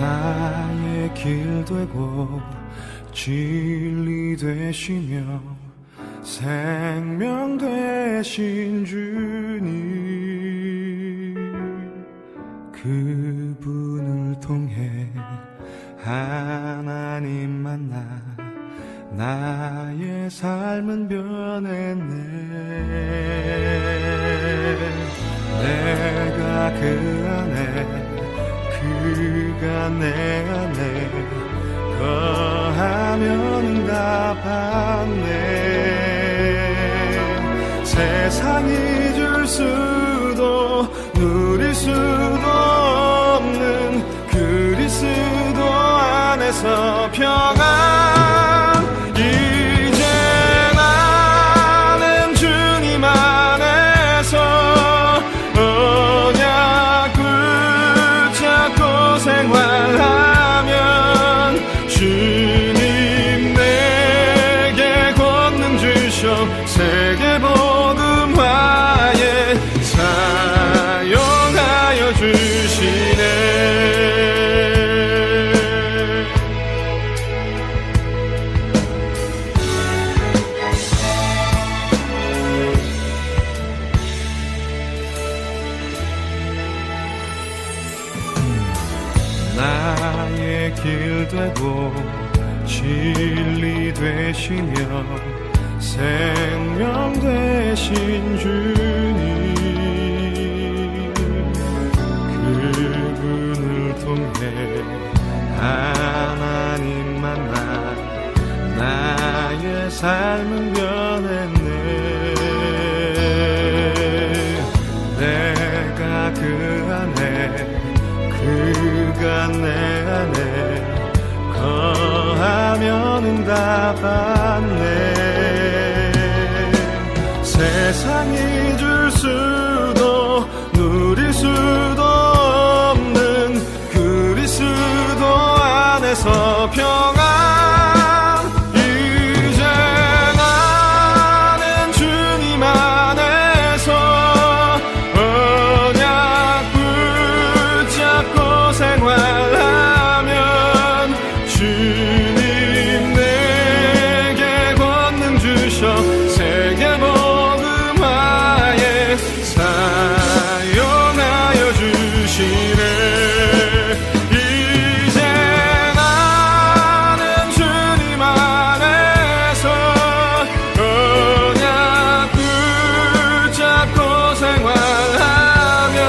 나의 길 되고 진리 되시며 생명 되신 주님, 그분을 통해 하나님 만나 나의 삶은 변했네. 내가 그 안에 그가 내 안에 거하면 응답하네. 세상이 줄 수도 누릴 수도 없는 그리스도 안에서 평안. 이제 나는 주님 안에서 언약 붙잡고 생활하면 주님 내게 권능 주셔 세계복음화에 사용하여 주시네. 나의 길 되고 진리 되시며 생명 되신 주님, 그분을 통해 하나님 만나 나의 삶은 변했네. 내가 그 안에 그가 내 안에 거하면 응답받네. 세상이 줄 수도 누릴 수도 없는 그리스도 안에서 평안. 이제 나는 주님 안에서 언약 붙잡고 생활하면 주님 내게 권능 주셔 세계복음화에 사용하여 주시네. 이제 나는 주님 안에서 언약 붙잡고 생활하면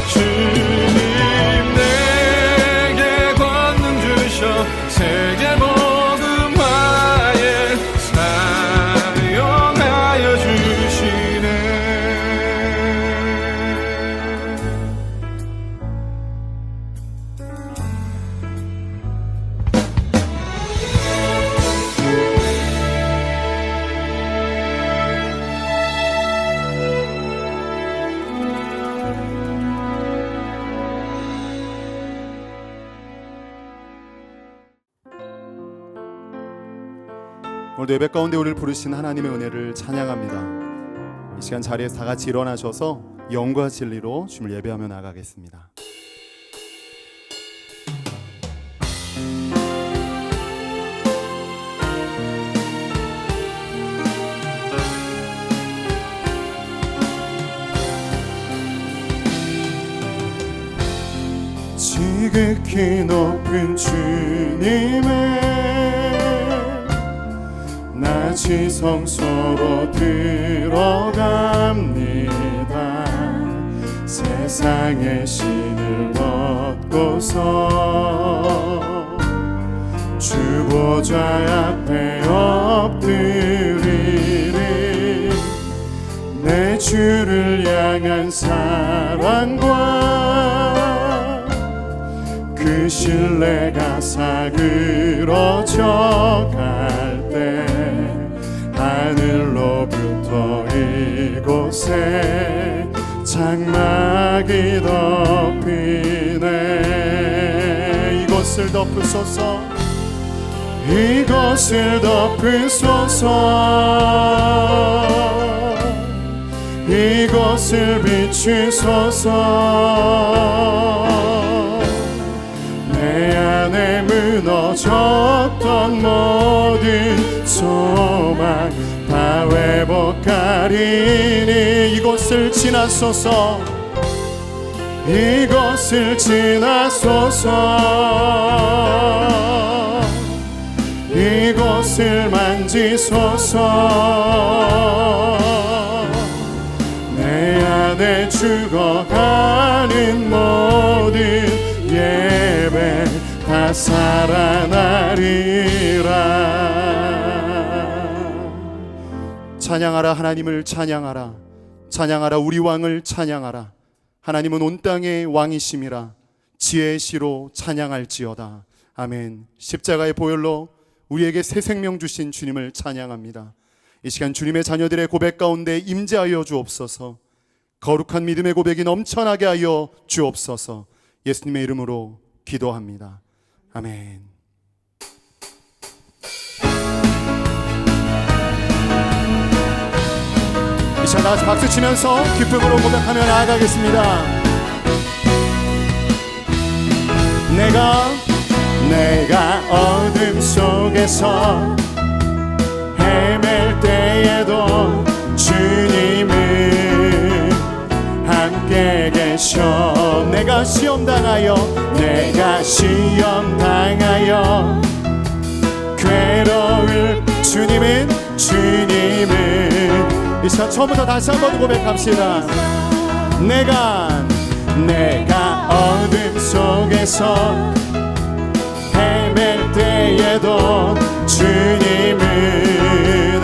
주님 내게 권능 주셔 세계복음화에 사용하여 주시네. 오늘도 예배 가운데 우리를 부르신 하나님의 은혜를 찬양합니다. 이 시간 자리에서 다 같이 일어나셔서 영과 진리로 주님을 예배하며 나가겠습니다. 지극히 높은 주님의 낮이 성소로 들어갑니다. 세상의 신을 얻고서 주 보좌 앞에 엎드리리. 내 주를 향한 사랑과 그 신뢰가 사그러져 갈 때 하늘로부터 이곳에 장막이 덮이네. 이곳을 덮으소서, 이곳을 덮으소서, 이곳을 비추소서. 무너졌던 모든 소망 다 회복하리니 이곳을 지나소서 이곳을 지나소서 이곳을 만지소서 내 안에 죽어가는 모든 예배 다 살아나리라. 찬양하라 하나님을 찬양하라. 찬양하라 우리 왕을 찬양하라. 하나님은 온 땅의 왕이심이라. 지혜의 시로 찬양할지어다. 아멘. 십자가의 보혈로 우리에게 새 생명 주신 주님을 찬양합니다. 이 시간 주님의 자녀들의 고백 가운데 임재하여 주옵소서. 거룩한 믿음의 고백이 넘쳐나게 하여 주옵소서. 예수님의 이름으로 기도합니다. 아멘. 이 시간 다같이 박수 치면서 기쁨으로 고백하며 나아가겠습니다. 내가 어둠 속에서 헤맬 때에도 주님은 함께 계셔. 내가 시험 당하여 괴로울 주님은 이 시간 처음부터 다시 한번 고백합시다. 내가 어둠 속에서 헤맬 때에도 주님은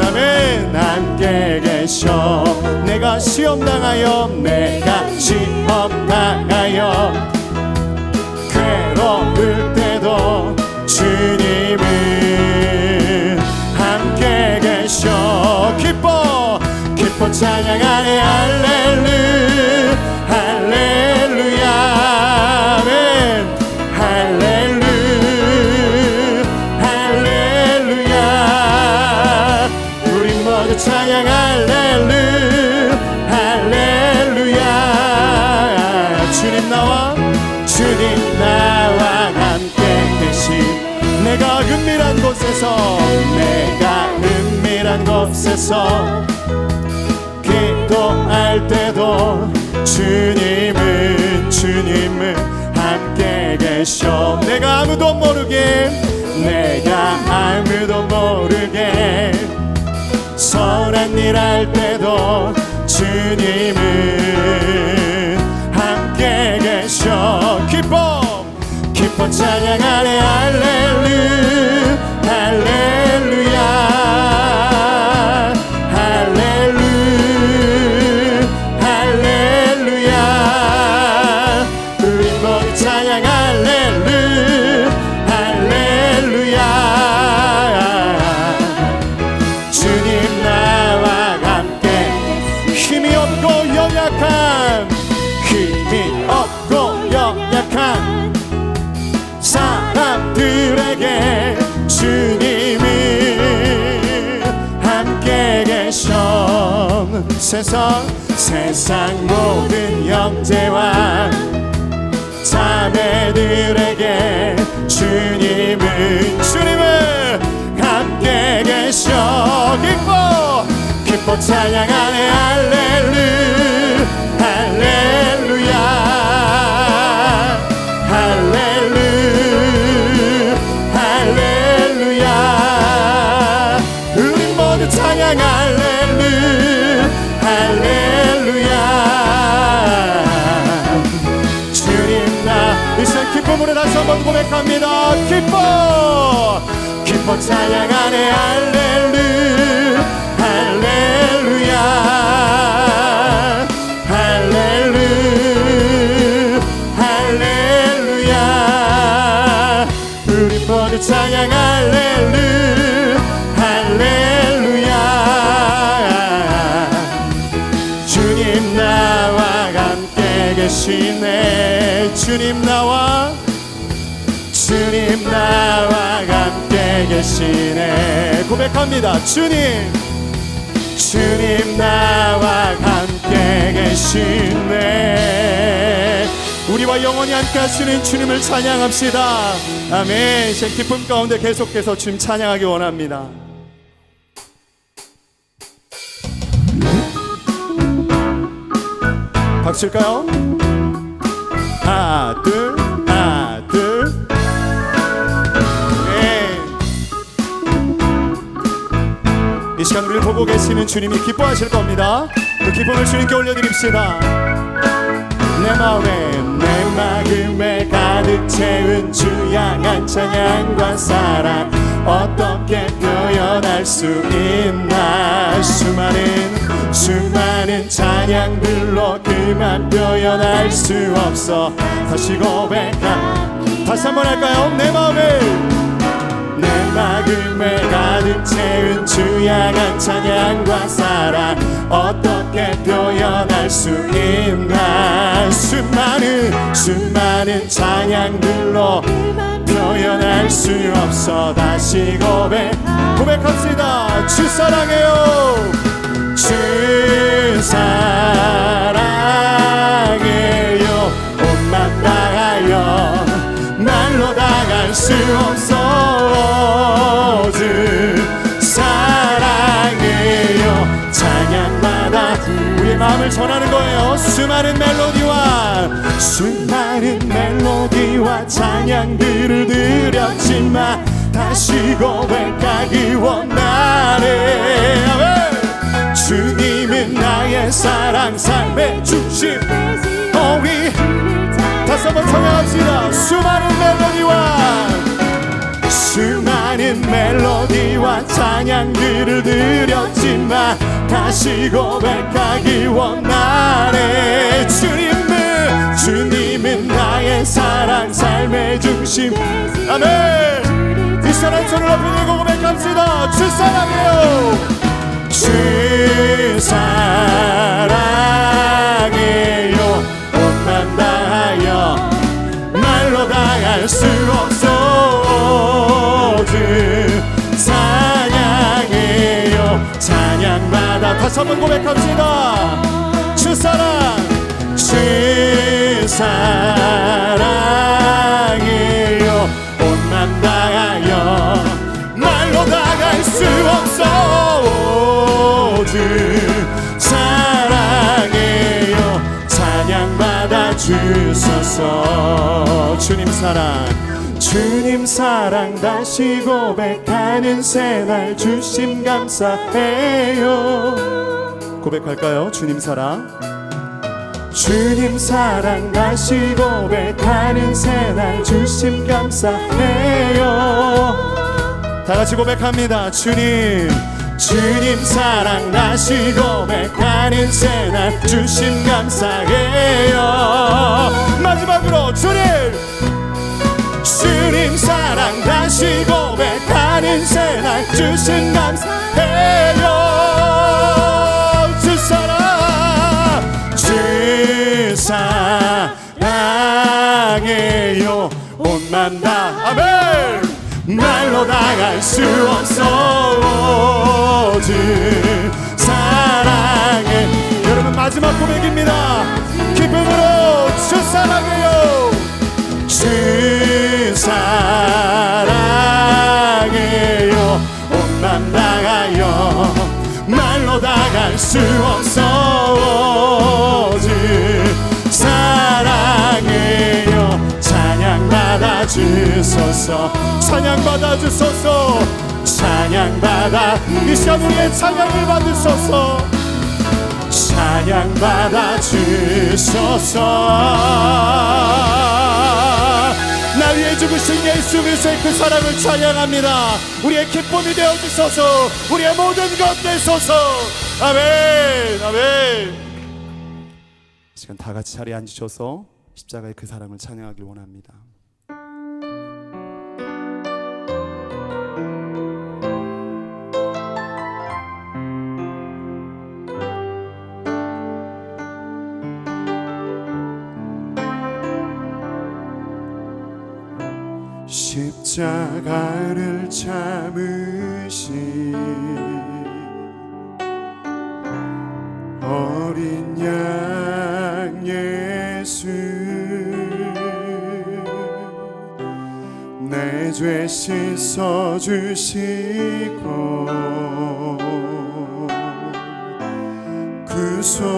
아멘 함께 계셔. 내가 시험 당하여 괴로울 때도 주님은 함께 계셔. 기뻐 찬양하네 할렐루야 아멘 할렐루야 우리 모두 찬양 할렐루야 주님 나와 함께 계신 내가 은밀한 곳에서 기도할 때도 주님은 함께 계셔. 내가 아무도 모르게 선한 일 할 때도 주님은 함께 계셔. 기뻐 찬양하네 할렐루야 우리 모두 찬양 할렐루야 주님 나와 함께 힘이 없고 연약한 사람들에게 주님이 함께 계셔. 세상 모든 형제와 자매들에게 주님은 함께 계셔. 기뻐 찬양하네 할렐루야 우리 모두 찬양 할렐루야 주님 이 시간 기쁨으로 다시 한번 고백합니다. 기뻐 찬양하네 할렐루야 우리 모두 찬양 할렐루야 주님 나와 함께 계시네. 주님 나와 함께 계시네. 고백합니다. 주님 나와 함께 계시네. 우리와 영원히 함께 하시는 주님을 찬양합시다. 아멘. 제 기쁨 가운데 계속해서 주님 찬양하기 원합니다. 박수 칠까요? 하나 둘 하나 둘. 네. 이 시간 우리를 보고 계시는 주님이 기뻐하실 겁니다. 그 기쁨을 주님께 올려드립시다. 내 마음에 가득 채운 주 향한 찬양과 사랑 어떻게 표현할 수 있나. 수많은 찬양들로 그만 표현할 수 없어. 다시 한번 할까요? 내 마음에 가득 채운 주 향한 찬양과 사랑 어떻게 표현할 수 있나. 수많은 찬양들로 표현할 수 없어. 다시 고백합시다. 주 사랑해요. 주 사랑해요. 옷만 다하여 말로 다할 수 없어. 주 사랑해요. 찬양마다 우리의 마음을 전하는 거예요. 수많은 멜로디와 찬양들을 드렸지만 다시 고백하기 원하네. 아멘. 주님은 나의 사랑 삶의 중심. 우리 다시 한번 찬양합시다. 수많은 멜로디와 찬양들을 드렸지만 다시 고백하기 원하네. 주님은 나의 사랑 삶의 중심. 아멘. 이 사랑 손을 높이 들고 고백합시다. 주 사랑해요. 주 사랑해요. 옷만 다하여 말로 다할 수 없어. 주 사랑해요. 찬양마다 다시 한번 고백합시다. 주 사랑해요. 옷만 다하여 말로 다할 수 없어. 주 사랑해요. 찬양받아 주소서. 주님 사랑 다시 고백하는 새날 주심 감사해요. 고백할까요? 주님 사랑 다시 고백하는 새날 주심 감사해요. 다같이 고백합니다. 주님 사랑 다시 고백하는 새날 주심 감사해요. 마지막으로 주님 사랑 다시 고백하는 새날 주심 감사해요. 주 사랑해요. 옷만 다 아멘. 말로 다할 수 없어. 주 사랑해. 여러분 마지막 고백입니다. 기쁨으로 주 사랑해요. 주 사랑해요. 옷만 다하여 말로 다할 수 없어. 주 사랑해요. 찬양받아 주소서. 찬양받아 주소서. 찬양받아 이 시간 우리의 찬양을 받으소서. 찬양받아 주소서. 나 위해 죽으신 예수 그리스도의 그 사랑을 찬양합니다. 우리의 기쁨이 되어주소서. 우리의 모든 것 되소서. 아멘. 아멘. 이 시간 다 같이 자리에 앉으셔서 십자가의 그 사랑을 찬양하길 원합니다. 십자가를 참으신 어린 양 예수 내 죄 씻어주시고 구속하셨네.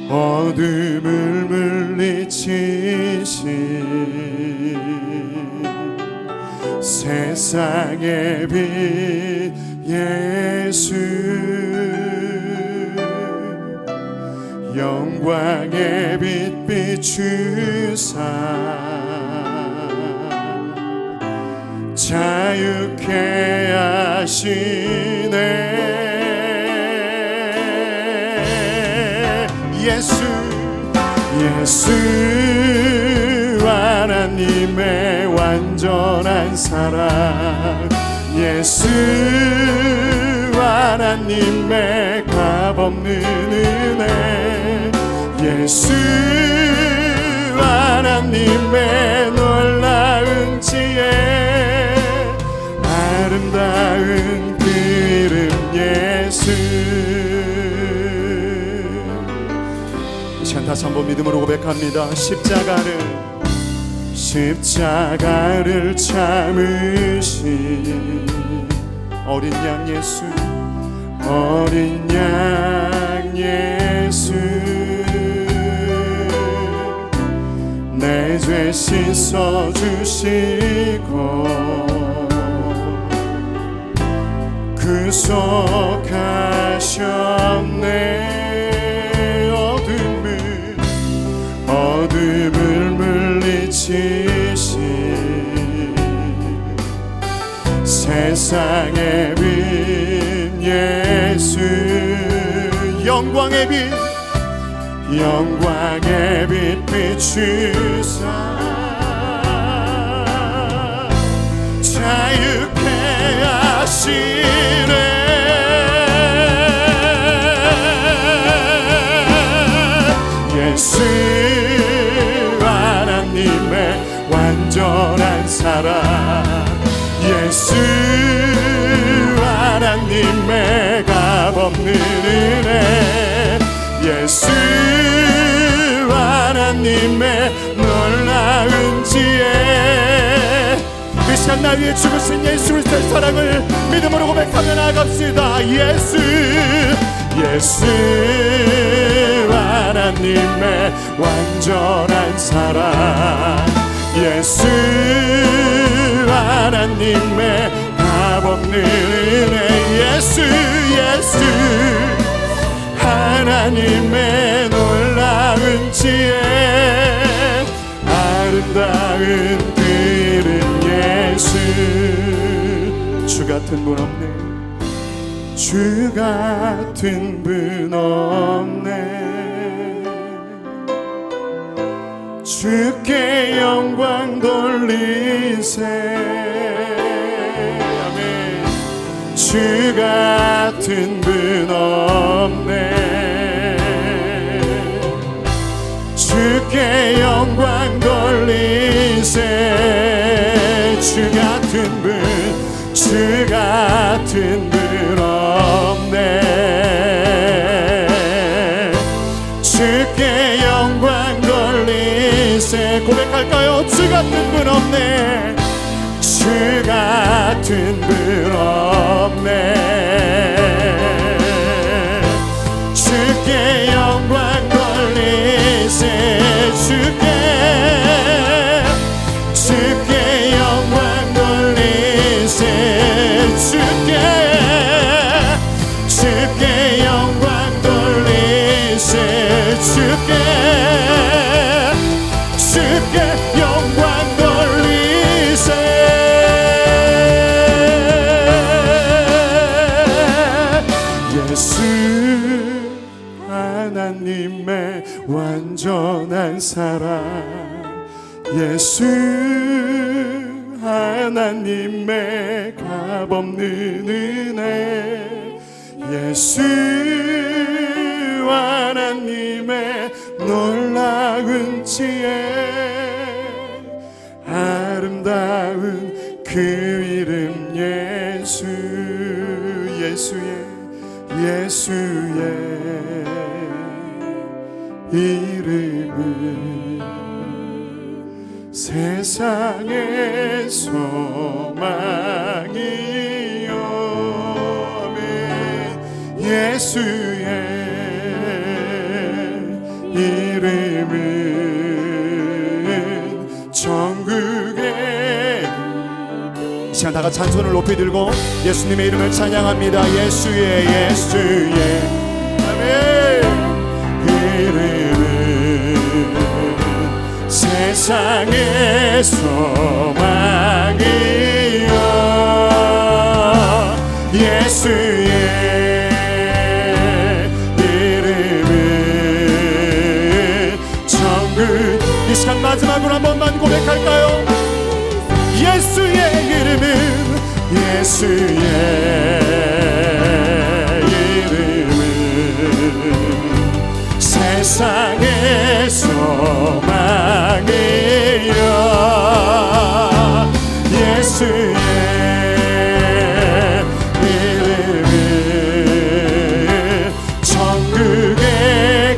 어둠을 물리치신 세상의 빛 예수, 영광의 빛 비추사 자유케 하시네. 예수 하나님의 완전한 사랑, 예수 하나님의 값없는 은혜, 예수 하나님의 놀라운 지혜, 아름다운 그 이름 예수. 이 시간 다시 한번 믿음으로 고백합니다. 십자가를 참으신 어린 양 예수, 어린 양 예수, 내 죄 씻어주시고 구속하셨네. 어둠을 물리치신 세상의 빛 예수, 영광의 빛 비추사 자유케 하시네. 예수 하나님의 완전한 사랑, 예수 하나님의 값없는 은혜, 예수 하나님의 놀라운 지혜. 이 시간 날 위해 죽으신 예수 그리스도의 사랑을 믿음으로 고백하며 나갑시다. 예수 하나님의 완전한 사랑, 예수 하나님의 값없는 은혜, 예수 하나님의 놀라운 지혜, 아름다운 그 이름 예수. 주 같은 분 없네, 주 같은 분 없네. 주께 영광 돌리세. 아멘. 주 같은 분 없네. 주께 영광 돌리세. 주 같은 분 없네. 주께 영광 돌리세. 고백할까요? 주 같은 분 없네. 주 같은 분 없네. 주께 영광 돌리세. 주께 영광 돌리세. 주께 영광 돌리세. 주께 영광 돌리세. 예수 하나님의 완전한 사랑, 예수 하나님의 값없는 은혜, 예수 하나님의 놀라운 지혜, 아름다운 그 이름 예수. 예수의 이름은 세상의 소망이요 아멘. 예수의 이름은 천국의 이 시간 다 같이 한 손을 높이 들고 예수님의 이름을 찬양합니다. 예수의 아멘. 이름은 세상의 소망이요 예수의 이름은 천국. 이 시간 마지막으로 한 번만 고백할까요? 예수의 이름은 세상의 소망이요 예수의 이름은 천국의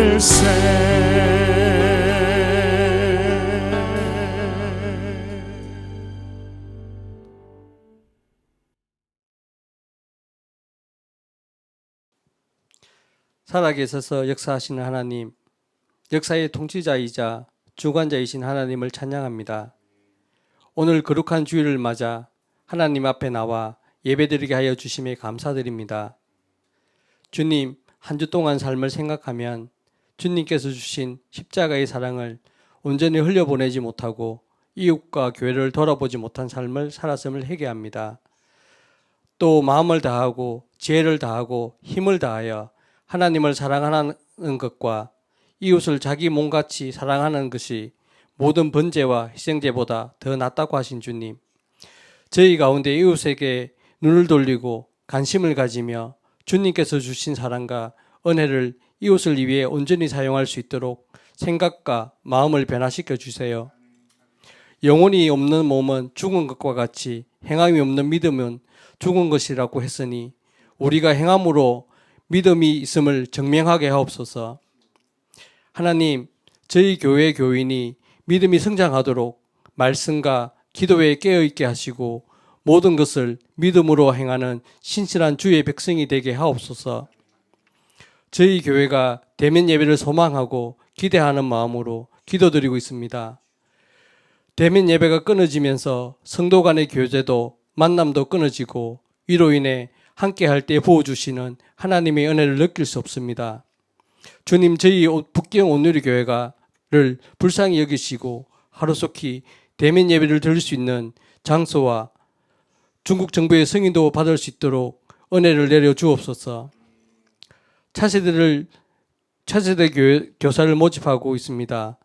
기쁨일세. 살아계셔서 역사하시는 하나님, 역사의 통치자이자 주관자이신 하나님을 찬양합니다. 오늘 거룩한 주일을 맞아 하나님 앞에 나와 예배드리게 하여 주심에 감사드립니다. 주님, 한 주 동안 삶을 생각하면 주님께서 주신 십자가의 사랑을 온전히 흘려보내지 못하고 이웃과 교회를 돌아보지 못한 삶을 살았음을 회개합니다. 또 마음을 다하고 지혜를 다하고 힘을 다하여 하나님을 사랑하는 것과 이웃을 자기 몸같이 사랑하는 것이 모든 번제와 희생제보다 더 낫다고 하신 주님, 저희 가운데 이웃에게 눈을 돌리고 관심을 가지며 주님께서 주신 사랑과 은혜를 이웃을 위해 온전히 사용할 수 있도록 생각과 마음을 변화시켜 주세요. 영혼이 없는 몸은 죽은 것과 같이 행함이 없는 믿음은 죽은 것이라고 했으니 우리가 행함으로 믿음이 있음을 증명하게 하옵소서. 하나님, 저희 교회 교인이 믿음이 성장하도록 말씀과 기도에 깨어있게 하시고 모든 것을 믿음으로 행하는 신실한 주의 백성이 되게 하옵소서. 저희 교회가 대면 예배를 소망하고 기대하는 마음으로 기도드리고 있습니다. 대면 예배가 끊어지면서 성도 간의 교제도 만남도 끊어지고 이로 인해 함께 할 때 부어주시는 하나님의 은혜를 느낄 수 없습니다. 주님, 저희 북경 온누리 교회가를 불쌍히 여기시고 하루속히 대면 예배를 드릴 수 있는 장소와 중국 정부의 승인도 받을 수 있도록 은혜를 내려 주옵소서. 차세대 교사를 모집하고 있습니다.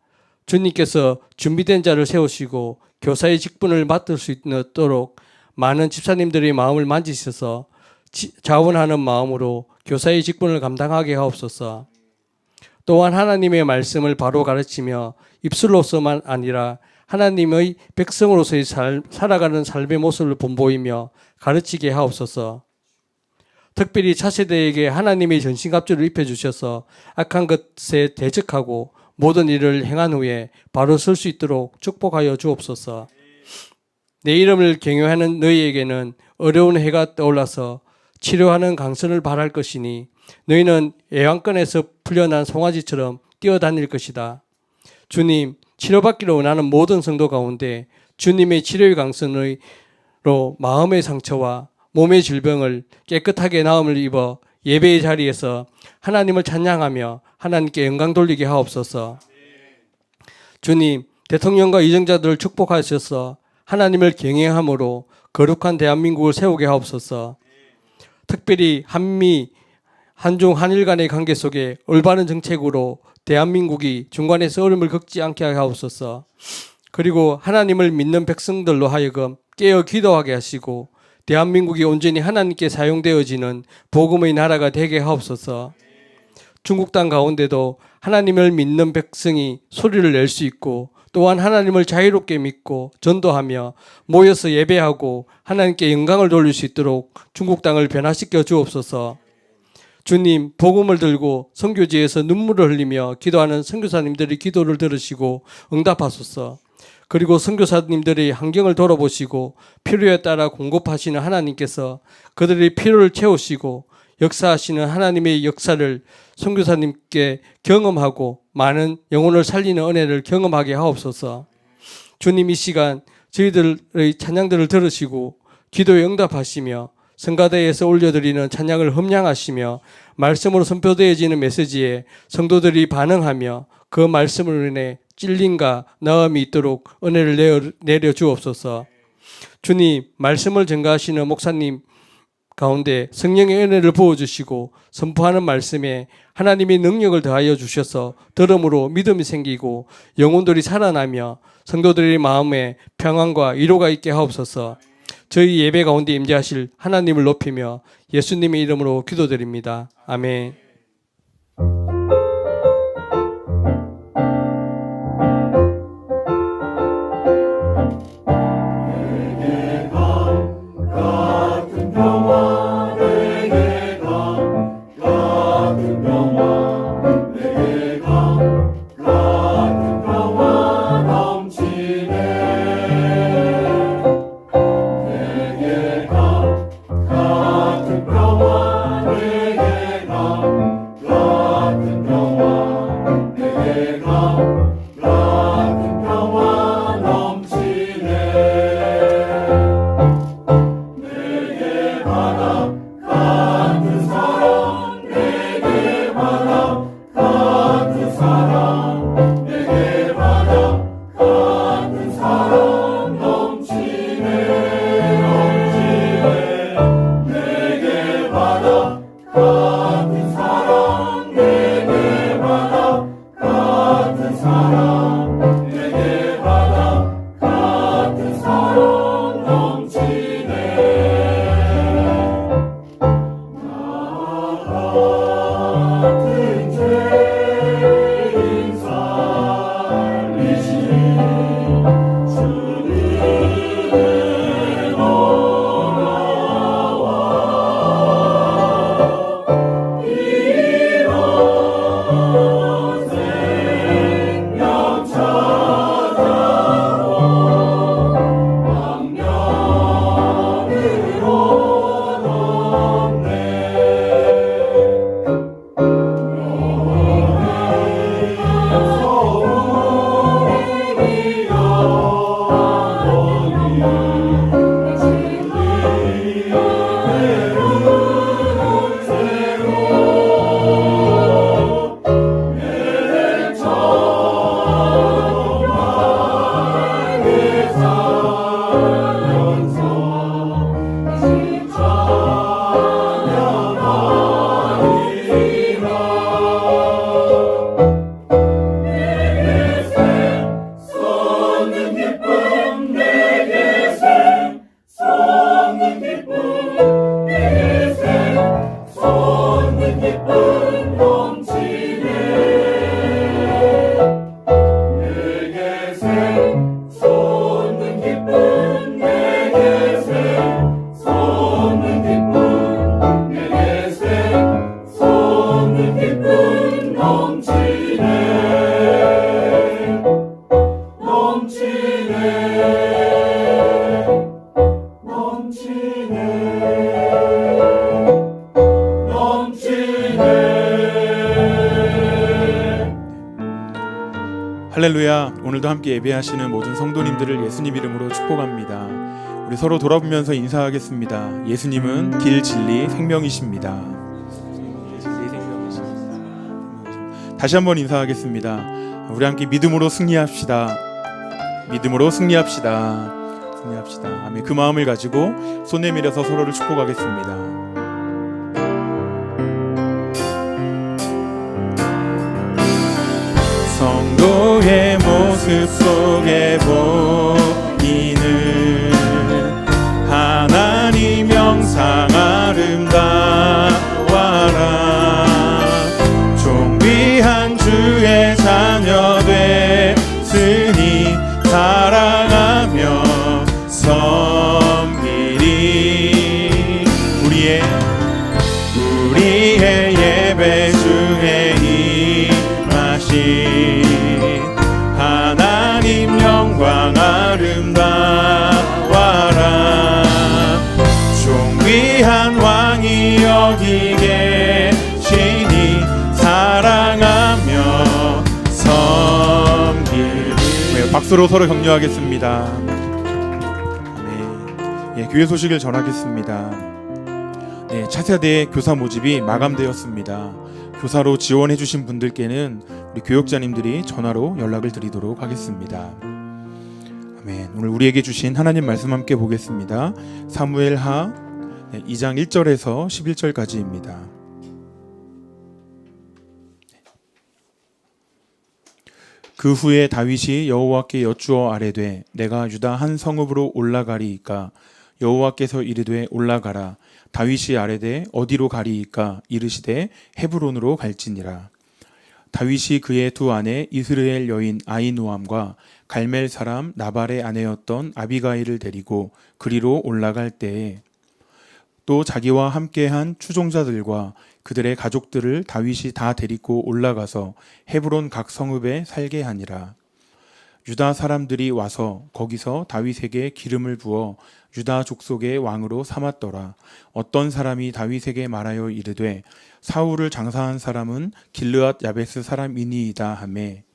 주님께서 준비된 자를 세우시고 교사의 직분을 맡을 수 있도록 많은 집사님들의 마음을 만지셔서 자원하는 마음으로 교사의 직분을 감당하게 하옵소서. 또한 하나님의 말씀을 바로 가르치며 입술로서만 아니라 하나님의 백성으로서의 살아가는 삶의 모습을 본보이며 가르치게 하옵소서. 특별히 차세대에게 하나님의 전신갑주를 입혀주셔서 악한 것에 대적하고 모든 일을 행한 후에 바로 설 수 있도록 축복하여 주옵소서. 내 이름을 경외하는 너희에게는 어려운 해가 떠올라서 치료하는 강선을 바랄 것이니 너희는 애완권에서 풀려난 송아지처럼 뛰어다닐 것이다. 주님, 치료받기를 원하는 모든 성도 가운데 주님의 치료의 강선으로 마음의 상처와 몸의 질병을 깨끗하게 나음을 입어 예배의 자리에서 하나님을 찬양하며 하나님께 영광 돌리게 하옵소서. 주님, 대통령과 이정자들을 축복하셔서 하나님을 경외함으로 거룩한 대한민국을 세우게 하옵소서. 특별히 한미, 한중, 한일 간의 관계 속에 올바른 정책으로 대한민국이 중간에서 어려움을 겪지 않게 하옵소서. 그리고 하나님을 믿는 백성들로 하여금 깨어 기도하게 하시고 대한민국이 온전히 하나님께 사용되어지는 복음의 나라가 되게 하옵소서. 중국 땅 가운데도 하나님을 믿는 백성이 소리를 낼 수 있고 또한 하나님을 자유롭게 믿고 전도하며 모여서 예배하고 하나님께 영광을 돌릴 수 있도록 중국 땅을 변화시켜 주옵소서. 주님, 복음을 들고 선교지에서 눈물을 흘리며 기도하는 선교사님들의 기도를 들으시고 응답하소서. 그리고 선교사님들의 환경을 돌아보시고 필요에 따라 공급하시는 하나님께서 그들의 필요를 채우시고 역사하시는 하나님의 역사를 선교사님께 경험하고 많은 영혼을 살리는 은혜를 경험하게 하옵소서. 주님, 이 시간 저희들의 찬양들을 들으시고 기도에 응답하시며 성가대에서 올려드리는 찬양을 흠량하시며 말씀으로 선포되어지는 메시지에 성도들이 반응하며 그 말씀을 인해 찔림과 나음이 있도록 은혜를 내려 주옵소서. 주님, 말씀을 전가하시는 목사님 가운데 성령의 은혜를 부어주시고 선포하는 말씀에 하나님의 능력을 더하여 주셔서 들음으로 믿음이 생기고 영혼들이 살아나며 성도들의 마음에 평안과 위로가 있게 하옵소서. 저희 예배 가운데 임재하실 하나님을 높이며 예수님의 이름으로 기도드립니다. 아멘. 할렐루야. 오늘도 함께 예배하시는 모든 성도님들을 예수님 이름으로 축복합니다. 우리 서로 돌아보면서 인사하겠습니다. 예수님은 길, 진리, 생명이십니다. 다시 한번 인사하겠습니다. 우리 함께 믿음으로 승리합시다. 믿음으로 승리합시다. 승리합시다. 아멘. 그 마음을 가지고 손 내밀어서 서로를 축복하겠습니다. 성도의 모습 속에 보이는 하나님 영상 아름다워라. 존귀한 주의 자녀 됐으니 사랑하며 섬기리. 우리의 위한 왕이 여기 계시니 사랑하며 섬기리. 네, 박수로 서로 격려하겠습니다. 네, 예, 교회 소식을 전하겠습니다. 네, 차세대 교사 모집이 마감되었습니다. 교사로 지원해 주신 분들께는 우리 교역자님들이 전화로 연락을 드리도록 하겠습니다. 아멘. 오늘 우리에게 주신 하나님 말씀 함께 보겠습니다. 사무엘하 2장 1절에서 11절까지입니다. 그 후에 다윗이 여호와께 여쭈어 아뢰되 내가 유다 한 성읍으로 올라가리이까 여호와께서 이르되 올라가라. 다윗이 아뢰되 어디로 가리이까 이르시되 헤브론으로 갈지니라. 다윗이 그의 두 아내 이스라엘 여인 아히노암과 갈멜 사람 나발의 아내였던 아비가일을 데리고 그리로 올라갈 때에 또 자기와 함께한 추종자들과 그들의 가족들을 다윗이 다 데리고 올라가서 헤브론 각 성읍에 살게 하니라. 유다 사람들이 와서 거기서 다윗에게 기름을 부어 유다 족속의 왕으로 삼았더라. 어떤 사람이 다윗에게 말하여 이르되 사울을 장사한 사람은 길르앗 야베스 사람이니이다 하매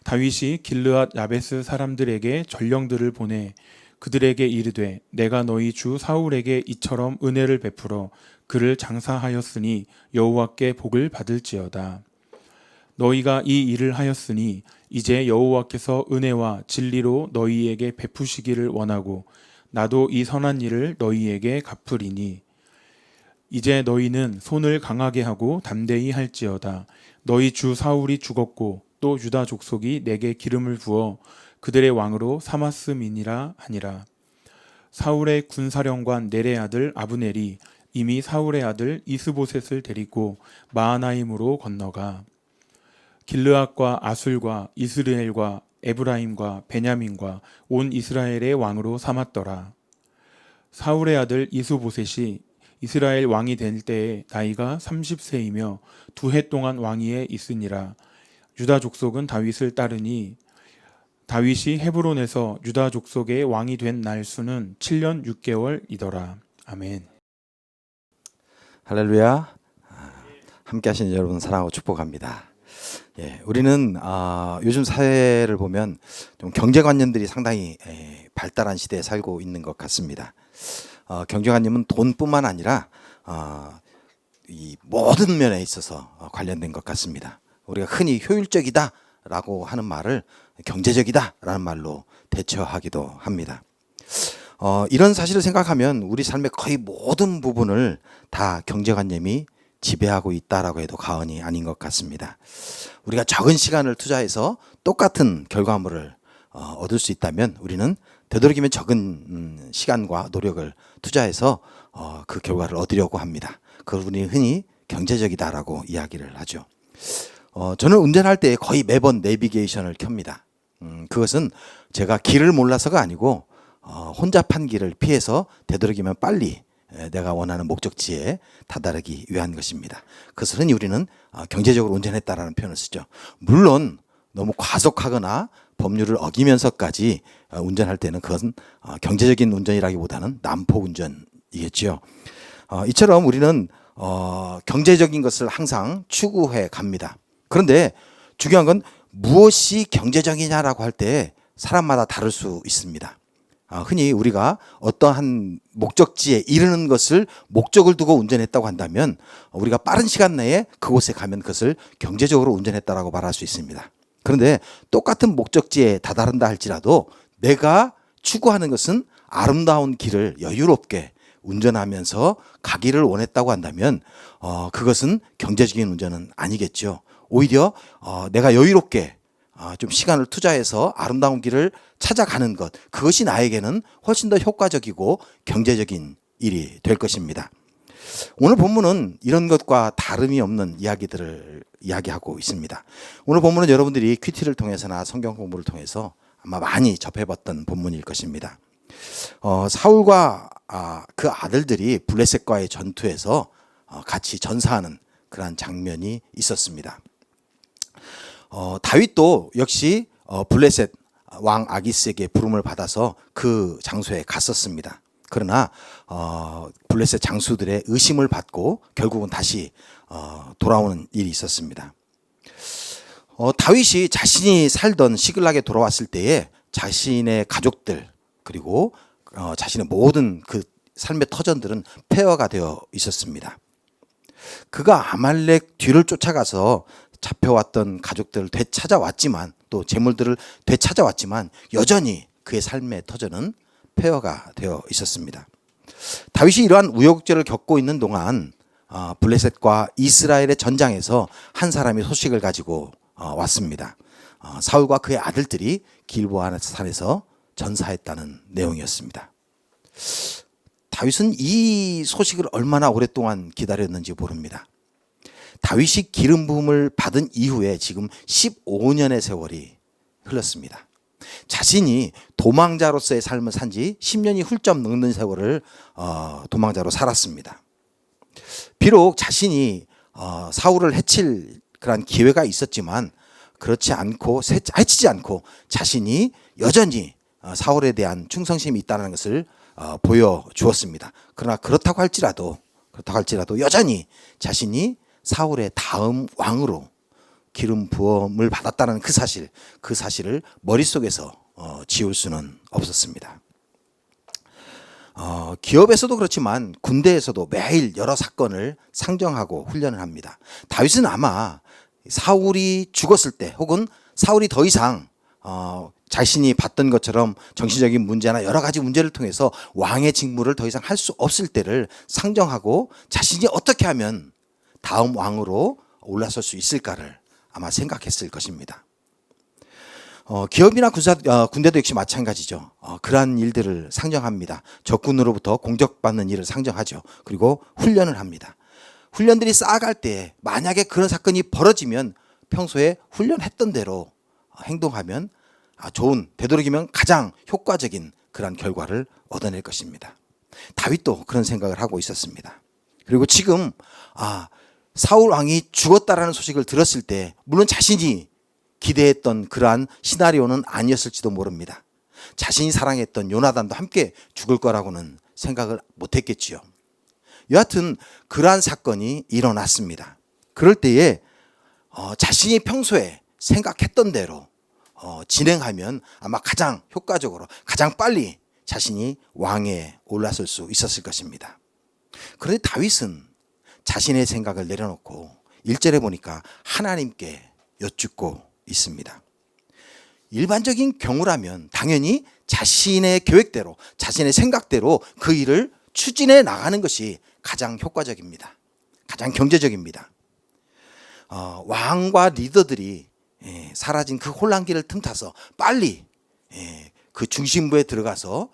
다윗이 길르앗 야베스 사람들에게 전령들을 보내 그들에게 이르되 내가 너희 주 사울에게 이처럼 은혜를 베풀어 그를 장사하였으니 여호와께 복을 받을지어다. 너희가 이 일을 하였으니 이제 여호와께서 은혜와 진리로 너희에게 베푸시기를 원하고 나도 이 선한 일을 너희에게 갚으리니 이제 너희는 손을 강하게 하고 담대히 할지어다. 너희 주 사울이 죽었고 또 유다 족속이 내게 기름을 부어 그들의 왕으로 삼았음이니라 하니라. 사울의 군사령관 넬의 아들 아브넬이 이미 사울의 아들 이스보셋을 데리고 마하나임으로 건너가 길르앗과 아술과 이스라엘과 에브라임과 베냐민과 온 이스라엘의 왕으로 삼았더라. 사울의 아들 이스보셋이 이스라엘 왕이 될 때에 나이가 30세이며 2해 동안 왕위에 있으니라. 유다 족속은 다윗을 따르니 다윗이 헤브론에서 유다 족속의 왕이 된 날수는 7년 6개월이더라. 아멘. 할렐루야. 함께 하시는 여러분 사랑하고 축복합니다. 예, 우리는 요즘 사회를 보면 좀 경제관념들이 상당히 발달한 시대에 살고 있는 것 같습니다. 경제관념은 돈뿐만 아니라 이 모든 면에 있어서 관련된 것 같습니다. 우리가 흔히 효율적이다라고 하는 말을 경제적이다라는 말로 대처하기도 합니다. 이런 사실을 생각하면 우리 삶의 거의 모든 부분을 다 경제관념이 지배하고 있다라고 해도 과언이 아닌 것 같습니다. 우리가 적은 시간을 투자해서 똑같은 결과물을 얻을 수 있다면 우리는 되도록이면 적은 시간과 노력을 투자해서 그 결과를 얻으려고 합니다. 그걸 우리는 흔히 경제적이다라고 이야기를 하죠. 저는 운전할 때 거의 매번 내비게이션을 켭니다. 그것은 제가 길을 몰라서가 아니고 혼잡한 길을 피해서 되도록이면 빨리 내가 원하는 목적지에 다다르기 위한 것입니다. 그것을 흔히 우리는 경제적으로 운전했다라는 표현을 쓰죠. 물론 너무 과속하거나 법률을 어기면서까지 운전할 때는 그것은 경제적인 운전이라기보다는 난폭 운전이겠죠. 이처럼 우리는 경제적인 것을 항상 추구해 갑니다. 그런데 중요한 건 무엇이 경제적이냐라고 할 때 사람마다 다를 수 있습니다. 흔히 우리가 어떠한 목적지에 이르는 것을 목적을 두고 운전했다고 한다면 우리가 빠른 시간 내에 그곳에 가면 그것을 경제적으로 운전했다라고 말할 수 있습니다. 그런데 똑같은 목적지에 다다른다 할지라도 내가 추구하는 것은 아름다운 길을 여유롭게 운전하면서 가기를 원했다고 한다면 그것은 경제적인 운전은 아니겠죠. 오히려 내가 여유롭게 좀 시간을 투자해서 아름다운 길을 찾아가는 것, 그것이 나에게는 훨씬 더 효과적이고 경제적인 일이 될 것입니다. 오늘 본문은 이런 것과 다름이 없는 이야기들을 이야기하고 있습니다. 오늘 본문은 여러분들이 큐티를 통해서나 성경 공부를 통해서 아마 많이 접해봤던 본문일 것입니다. 사울과 그 아들들이 블레셋과의 전투에서 같이 전사하는 그러한 장면이 있었습니다. 다윗도 역시 블레셋 왕 아기스에게 부름을 받아서 그 장소에 갔었습니다. 그러나 블레셋 장수들의 의심을 받고 결국은 다시 돌아오는 일이 있었습니다. 다윗이 자신이 살던 시글락에 돌아왔을 때에 자신의 가족들 그리고 자신의 모든 그 삶의 터전들은 폐허가 되어 있었습니다. 그가 아말렉 뒤를 쫓아가서 잡혀왔던 가족들을 되찾아왔지만 또 재물들을 되찾아왔지만 여전히 그의 삶의 터전은 폐허가 되어 있었습니다. 다윗이 이러한 우여곡절을 겪고 있는 동안 블레셋과 이스라엘의 전장에서 한 사람이 소식을 가지고 왔습니다. 사울과 그의 아들들이 길보아 산에서 전사했다는 내용이었습니다. 다윗은 이 소식을 얼마나 오랫동안 기다렸는지 모릅니다. 다윗이 기름 부음을 받은 이후에 지금 15년의 세월이 흘렀습니다. 자신이 도망자로서의 삶을 산 지 10년이 훌쩍 넘는 세월을 도망자로 살았습니다. 비록 자신이 사울을 해칠 그런 기회가 있었지만 그렇지 않고 해치지 않고 자신이 여전히 사울에 대한 충성심이 있다는 것을 보여주었습니다. 그러나 그렇다고 할지라도 여전히 자신이 사울의 다음 왕으로 기름 부음을 받았다는 그 사실을 머릿속에서 지울 수는 없었습니다. 기업에서도 그렇지만 군대에서도 매일 여러 사건을 상정하고 훈련을 합니다. 다윗은 아마 사울이 죽었을 때 혹은 사울이 더 이상 자신이 봤던 것처럼 정신적인 문제나 여러 가지 문제를 통해서 왕의 직무를 더 이상 할 수 없을 때를 상정하고 자신이 어떻게 하면 다음 왕으로 올라설 수 있을까를 아마 생각했을 것입니다. 기업이나 군대도 역시 마찬가지죠. 그러한 일들을 상정합니다. 적군으로부터 공격받는 일을 상정하죠. 그리고 훈련을 합니다. 훈련들이 쌓아갈 때 만약에 그런 사건이 벌어지면 평소에 훈련했던 대로 행동하면 되도록이면 가장 효과적인 그런 결과를 얻어낼 것입니다. 다윗도 그런 생각을 하고 있었습니다. 그리고 지금 사울 왕이 죽었다라는 소식을 들었을 때 물론 자신이 기대했던 그러한 시나리오는 아니었을지도 모릅니다. 자신이 사랑했던 요나단도 함께 죽을 거라고는 생각을 못했겠지요. 여하튼 그러한 사건이 일어났습니다. 그럴 때에 자신이 평소에 생각했던 대로 진행하면 아마 가장 효과적으로 가장 빨리 자신이 왕에 올라설 수 있었을 것입니다. 그런데 다윗은 자신의 생각을 내려놓고 1절에 보니까 하나님께 여쭙고 있습니다. 일반적인 경우라면 당연히 자신의 계획대로 자신의 생각대로 그 일을 추진해 나가는 것이 가장 효과적입니다. 가장 경제적입니다. 왕과 리더들이 사라진 그 혼란기를 틈타서 빨리 그 중심부에 들어가서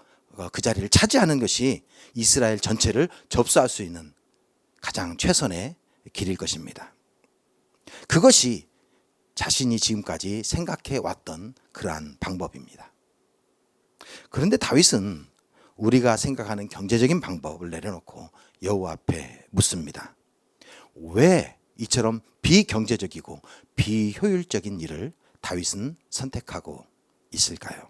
그 자리를 차지하는 것이 이스라엘 전체를 접수할 수 있는 가장 최선의 길일 것입니다. 그것이 자신이 지금까지 생각해 왔던 그러한 방법입니다. 그런데 다윗은 우리가 생각하는 경제적인 방법을 내려놓고 여호와 앞에 묻습니다. 왜 이처럼 비경제적이고 비효율적인 일을 다윗은 선택하고 있을까요?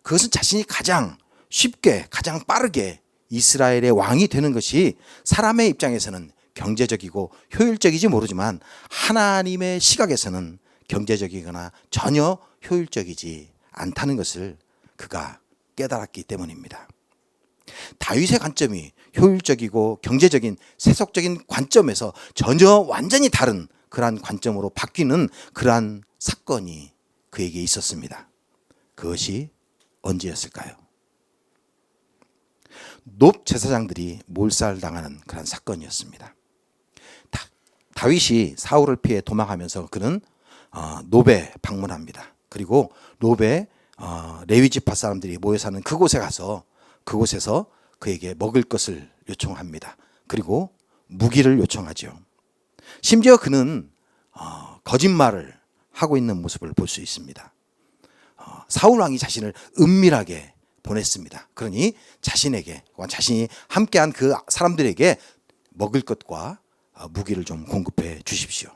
그것은 자신이 가장 쉽게 가장 빠르게 이스라엘의 왕이 되는 것이 사람의 입장에서는 경제적이고 효율적이지 모르지만 하나님의 시각에서는 경제적이거나 전혀 효율적이지 않다는 것을 그가 깨달았기 때문입니다. 다윗의 관점이 효율적이고 경제적인 세속적인 관점에서 전혀 완전히 다른 그러한 관점으로 바뀌는 그러한 사건이 그에게 있었습니다. 그것이 언제였을까요? 놋 제사장들이 몰살당하는 그런 사건이었습니다. 다윗이 사울을 피해 도망하면서 그는 놋에 방문합니다. 그리고 놋에 레위 지파 사람들이 모여 사는 그곳에 가서 그곳에서 그에게 먹을 것을 요청합니다. 그리고 무기를 요청하죠. 심지어 그는 거짓말을 하고 있는 모습을 볼 수 있습니다. 사울 왕이 자신을 은밀하게 보냈습니다. 그러니 자신에게 자신이 함께한 그 사람들에게 먹을 것과 무기를 좀 공급해 주십시오.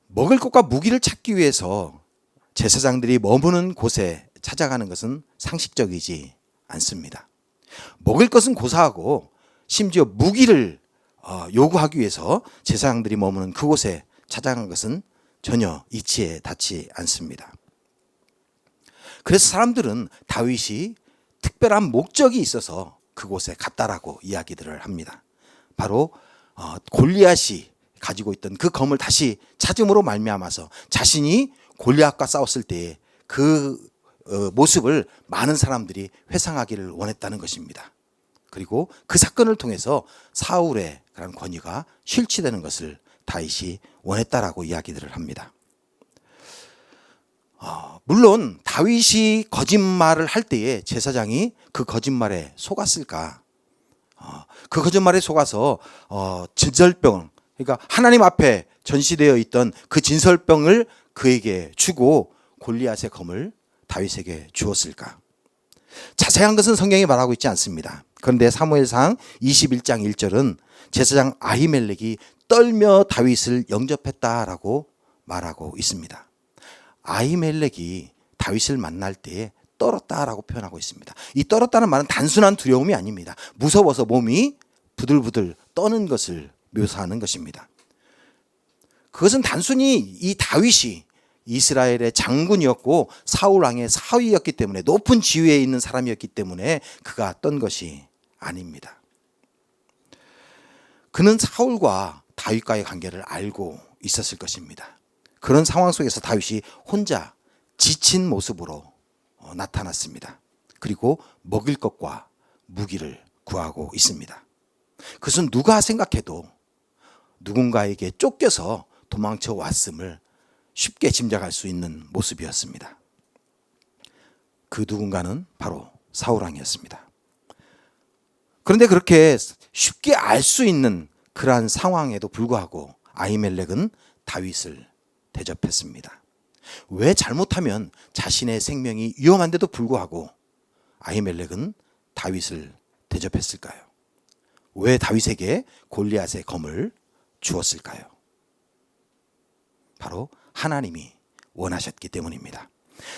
먹을 것과 무기를 찾기 위해서 제사장들이 머무는 곳에 찾아가는 것은 상식적이지 않습니다. 먹을 것은 고사하고 심지어 무기를 요구하기 위해서 제사장들이 머무는 그곳에 찾아간 것은 전혀 이치에 닿지 않습니다. 그래서 사람들은 다윗이 특별한 목적이 있어서 그곳에 갔다라고 이야기들을 합니다. 바로 골리앗이 가지고 있던 그 검을 다시 찾음으로 말미암아서 자신이 골리앗과 싸웠을 때의 그 모습을 많은 사람들이 회상하기를 원했다는 것입니다. 그리고 그 사건을 통해서 사울의 그런 권위가 실추되는 것을 다윗이 원했다라고 이야기들을 합니다. 물론 다윗이 거짓말을 할 때에 제사장이 그 거짓말에 속았을까? 그 거짓말에 속아서 진설병, 그러니까 하나님 앞에 전시되어 있던 그 진설병을 그에게 주고 골리앗의 검을 다윗에게 주었을까? 자세한 것은 성경이 말하고 있지 않습니다. 그런데 사무엘상 21장 1절은 제사장 아히멜렉이 떨며 다윗을 영접했다라고 말하고 있습니다. 아히멜렉이 다윗을 만날 때에 떨었다라고 표현하고 있습니다. 이 떨었다는 말은 단순한 두려움이 아닙니다. 무서워서 몸이 부들부들 떠는 것을 묘사하는 것입니다. 그것은 단순히 이 다윗이 이스라엘의 장군이었고 사울 왕의 사위였기 때문에 높은 지위에 있는 사람이었기 때문에 그가 떤 것이 아닙니다. 그는 사울과 다윗과의 관계를 알고 있었을 것입니다. 그런 상황 속에서 다윗이 혼자 지친 모습으로 나타났습니다. 그리고 먹을 것과 무기를 구하고 있습니다. 그것은 누가 생각해도 누군가에게 쫓겨서 도망쳐 왔음을 쉽게 짐작할 수 있는 모습이었습니다. 그 누군가는 바로 사울 왕이었습니다. 그런데 그렇게 쉽게 알 수 있는 그러한 상황에도 불구하고 아히멜렉은 다윗을 대접했습니다. 왜 잘못하면 자신의 생명이 위험한데도 불구하고 아히멜렉은 다윗을 대접했을까요? 왜 다윗에게 골리앗의 검을 주었을까요? 바로 하나님이 원하셨기 때문입니다.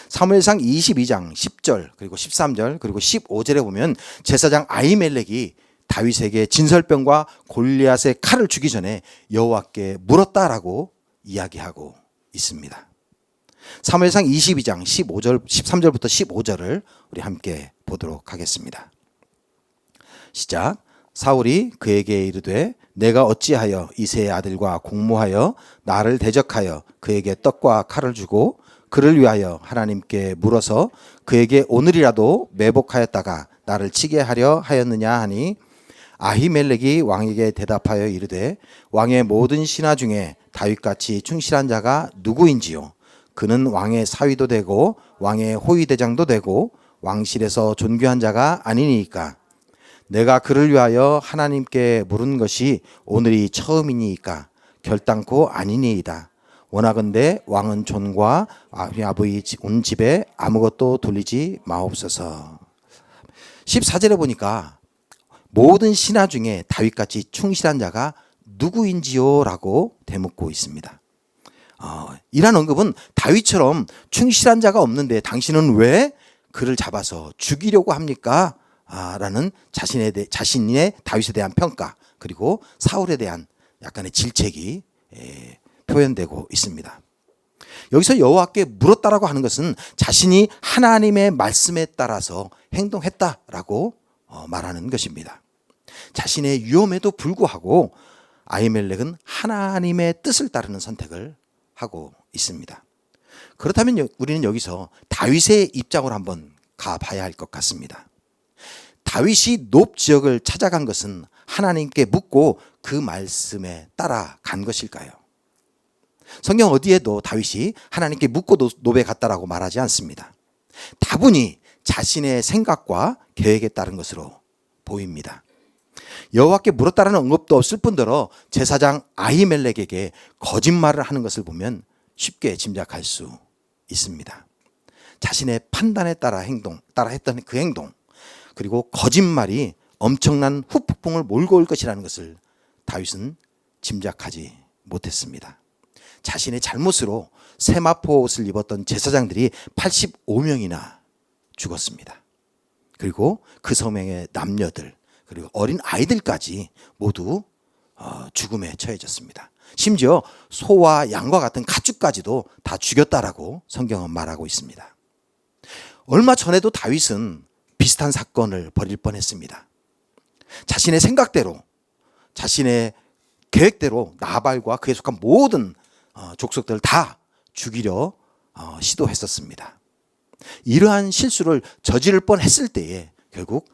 사무엘상 22장 10절 그리고 13절 그리고 15절에 보면 제사장 아히멜렉이 다윗에게 진설병과 골리앗의 칼을 주기 전에 여호와께 물었다라고 이야기하고 있습니다. 사무엘상 22장 15절 13절부터 15절을 우리 함께 보도록 하겠습니다. 시작. 사울이 그에게 이르되 내가 어찌하여 이새의 아들과 공모하여 나를 대적하여 그에게 떡과 칼을 주고 그를 위하여 하나님께 물어서 그에게 오늘이라도 매복하였다가 나를 치게 하려 하였느냐 하니 아히멜렉이 왕에게 대답하여 이르되 왕의 모든 신하 중에 다윗같이 충실한 자가 누구인지요? 그는 왕의 사위도 되고 왕의 호위대장도 되고 왕실에서 존귀한 자가 아니니까 내가 그를 위하여 하나님께 물은 것이 오늘이 처음이니까 결단코 아니니이다. 원하건대 왕은 존과 아버지 온 집에 아무것도 돌리지 마옵소서. 14절에 보니까 모든 신하 중에 다윗같이 충실한 자가 누구인지요? 라고 되묻고 있습니다. 이란 언급은 다윗처럼 충실한 자가 없는데 당신은 왜 그를 잡아서 죽이려고 합니까? 라는 자신의 다윗에 대한 평가 그리고 사울에 대한 약간의 질책이 표현되고 있습니다. 여기서 여호와께 물었다라고 하는 것은 자신이 하나님의 말씀에 따라서 행동했다라고 말하는 것입니다. 자신의 위험에도 불구하고 아히멜렉은 하나님의 뜻을 따르는 선택을 하고 있습니다. 그렇다면 우리는 여기서 다윗의 입장으로 한번 가봐야 할 것 같습니다. 다윗이 높 지역을 찾아간 것은 하나님께 묻고 그 말씀에 따라간 것일까요? 성경 어디에도 다윗이 하나님께 묻고 노베 갔다라고 말하지 않습니다. 다분히 자신의 생각과 계획에 따른 것으로 보입니다. 여호와께 물었다라는 언급도 없을 뿐더러 제사장 아히멜렉에게 거짓말을 하는 것을 보면 쉽게 짐작할 수 있습니다. 자신의 판단에 따라 했던 그 행동 그리고 거짓말이 엄청난 후폭풍을 몰고 올 것이라는 것을 다윗은 짐작하지 못했습니다. 자신의 잘못으로 세마포 옷을 입었던 제사장들이 85명이나 죽었습니다. 그리고 그 성명의 남녀들 그리고 어린 아이들까지 모두 죽음에 처해졌습니다. 심지어 소와 양과 같은 가축까지도 다 죽였다라고 성경은 말하고 있습니다. 얼마 전에도 다윗은 비슷한 사건을 벌일 뻔했습니다. 자신의 생각대로 자신의 계획대로 나발과 그에 속한 모든 족속들을 다 죽이려 시도했었습니다. 이러한 실수를 저지를 뻔했을 때에 결국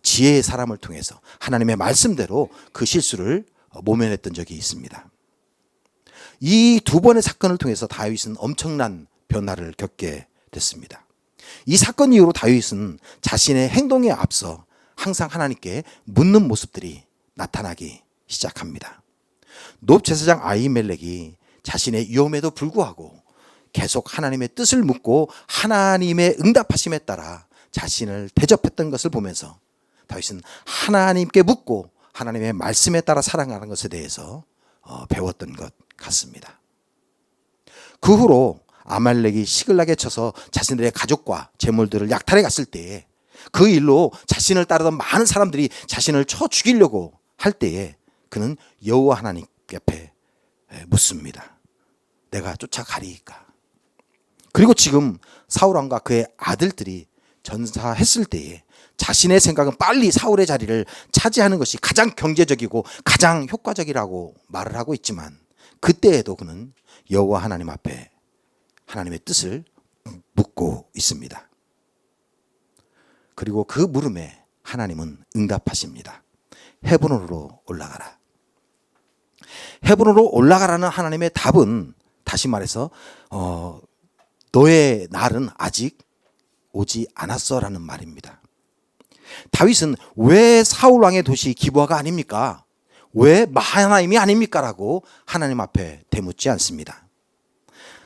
지혜의 사람을 통해서 하나님의 말씀대로 그 실수를 모면했던 적이 있습니다. 이 두 번의 사건을 통해서 다윗은 엄청난 변화를 겪게 됐습니다. 이 사건 이후로 다윗은 자신의 행동에 앞서 항상 하나님께 묻는 모습들이 나타나기 시작합니다. 놉 제사장 아히멜렉이 자신의 위험에도 불구하고 계속 하나님의 뜻을 묻고 하나님의 응답하심에 따라 자신을 대접했던 것을 보면서 다윗은 하나님께 묻고 하나님의 말씀에 따라 살아가는 것에 대해서 배웠던 것 같습니다. 그 후로 아말렉이 시글락에 쳐서 자신들의 가족과 재물들을 약탈해 갔을 때에 그 일로 자신을 따르던 많은 사람들이 자신을 쳐 죽이려고 할 때에 그는 여호와 하나님 앞에 묻습니다. 내가 쫓아가리이까? 그리고 지금 사울왕과 그의 아들들이 전사했을 때에 자신의 생각은 빨리 사울의 자리를 차지하는 것이 가장 경제적이고 가장 효과적이라고 말을 하고 있지만 그때에도 그는 여호와 하나님 앞에 하나님의 뜻을 묻고 있습니다. 그리고 그 물음에 하나님은 응답하십니다. 헤브론으로 올라가라. 헤브론으로 올라가라는 하나님의 답은 다시 말해서 너의 날은 아직 오지 않았어라는 말입니다. 다윗은 왜 사울왕의 도시 기브아가 아닙니까? 왜 마하나임이 아닙니까? 라고 하나님 앞에 대묻지 않습니다.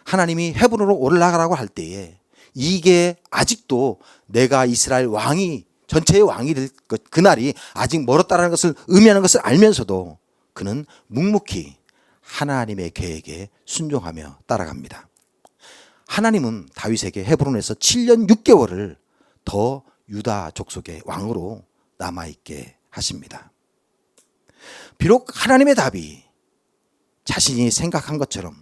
하나님이 헤브론으로 올라가라고 할 때에 이게 아직도 내가 이스라엘 왕이 전체의 왕이 될 것, 그날이 아직 멀었다는 것을 의미하는 것을 알면서도 그는 묵묵히 하나님의 계획에 순종하며 따라갑니다. 하나님은 다윗에게 헤브론에서 7년 6개월을 더 유다 족속의 왕으로 남아있게 하십니다. 비록 하나님의 답이 자신이 생각한 것처럼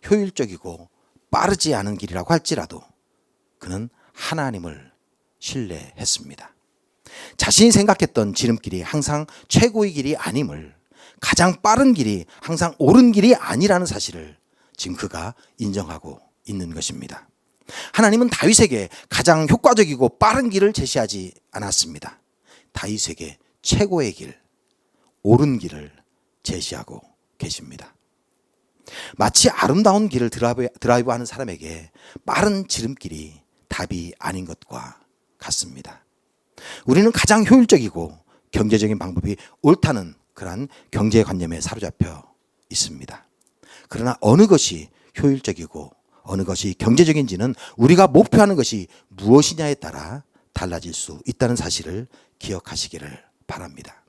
효율적이고 빠르지 않은 길이라고 할지라도 그는 하나님을 신뢰했습니다. 자신이 생각했던 지름길이 항상 최고의 길이 아님을, 가장 빠른 길이 항상 옳은 길이 아니라는 사실을 지금 그가 인정하고 있는 것입니다. 하나님은 다윗에게 가장 효과적이고 빠른 길을 제시하지 않았습니다. 다윗에게 최고의 길, 옳은 길을 제시하고 계십니다. 마치 아름다운 길을 드라이브하는 사람에게 빠른 지름길이 답이 아닌 것과 같습니다. 우리는 가장 효율적이고 경제적인 방법이 옳다는 그러한 경제관념에 사로잡혀 있습니다. 그러나 어느 것이 효율적이고 어느 것이 경제적인지는 우리가 목표하는 것이 무엇이냐에 따라 달라질 수 있다는 사실을 기억하시기를 바랍니다.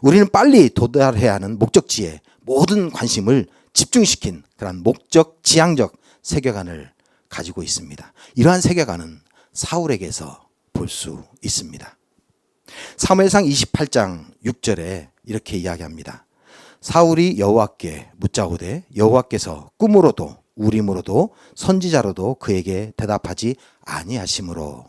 우리는 빨리 도달해야 하는 목적지에 모든 관심을 집중시킨 그런 목적 지향적 세계관을 가지고 있습니다. 이러한 세계관은 사울에게서 볼 수 있습니다. 사무엘상 28장 6절에 이렇게 이야기합니다. 사울이 여호와께 묻자오되 여호와께서 꿈으로도 우림으로도 선지자로도 그에게 대답하지 아니하심으로.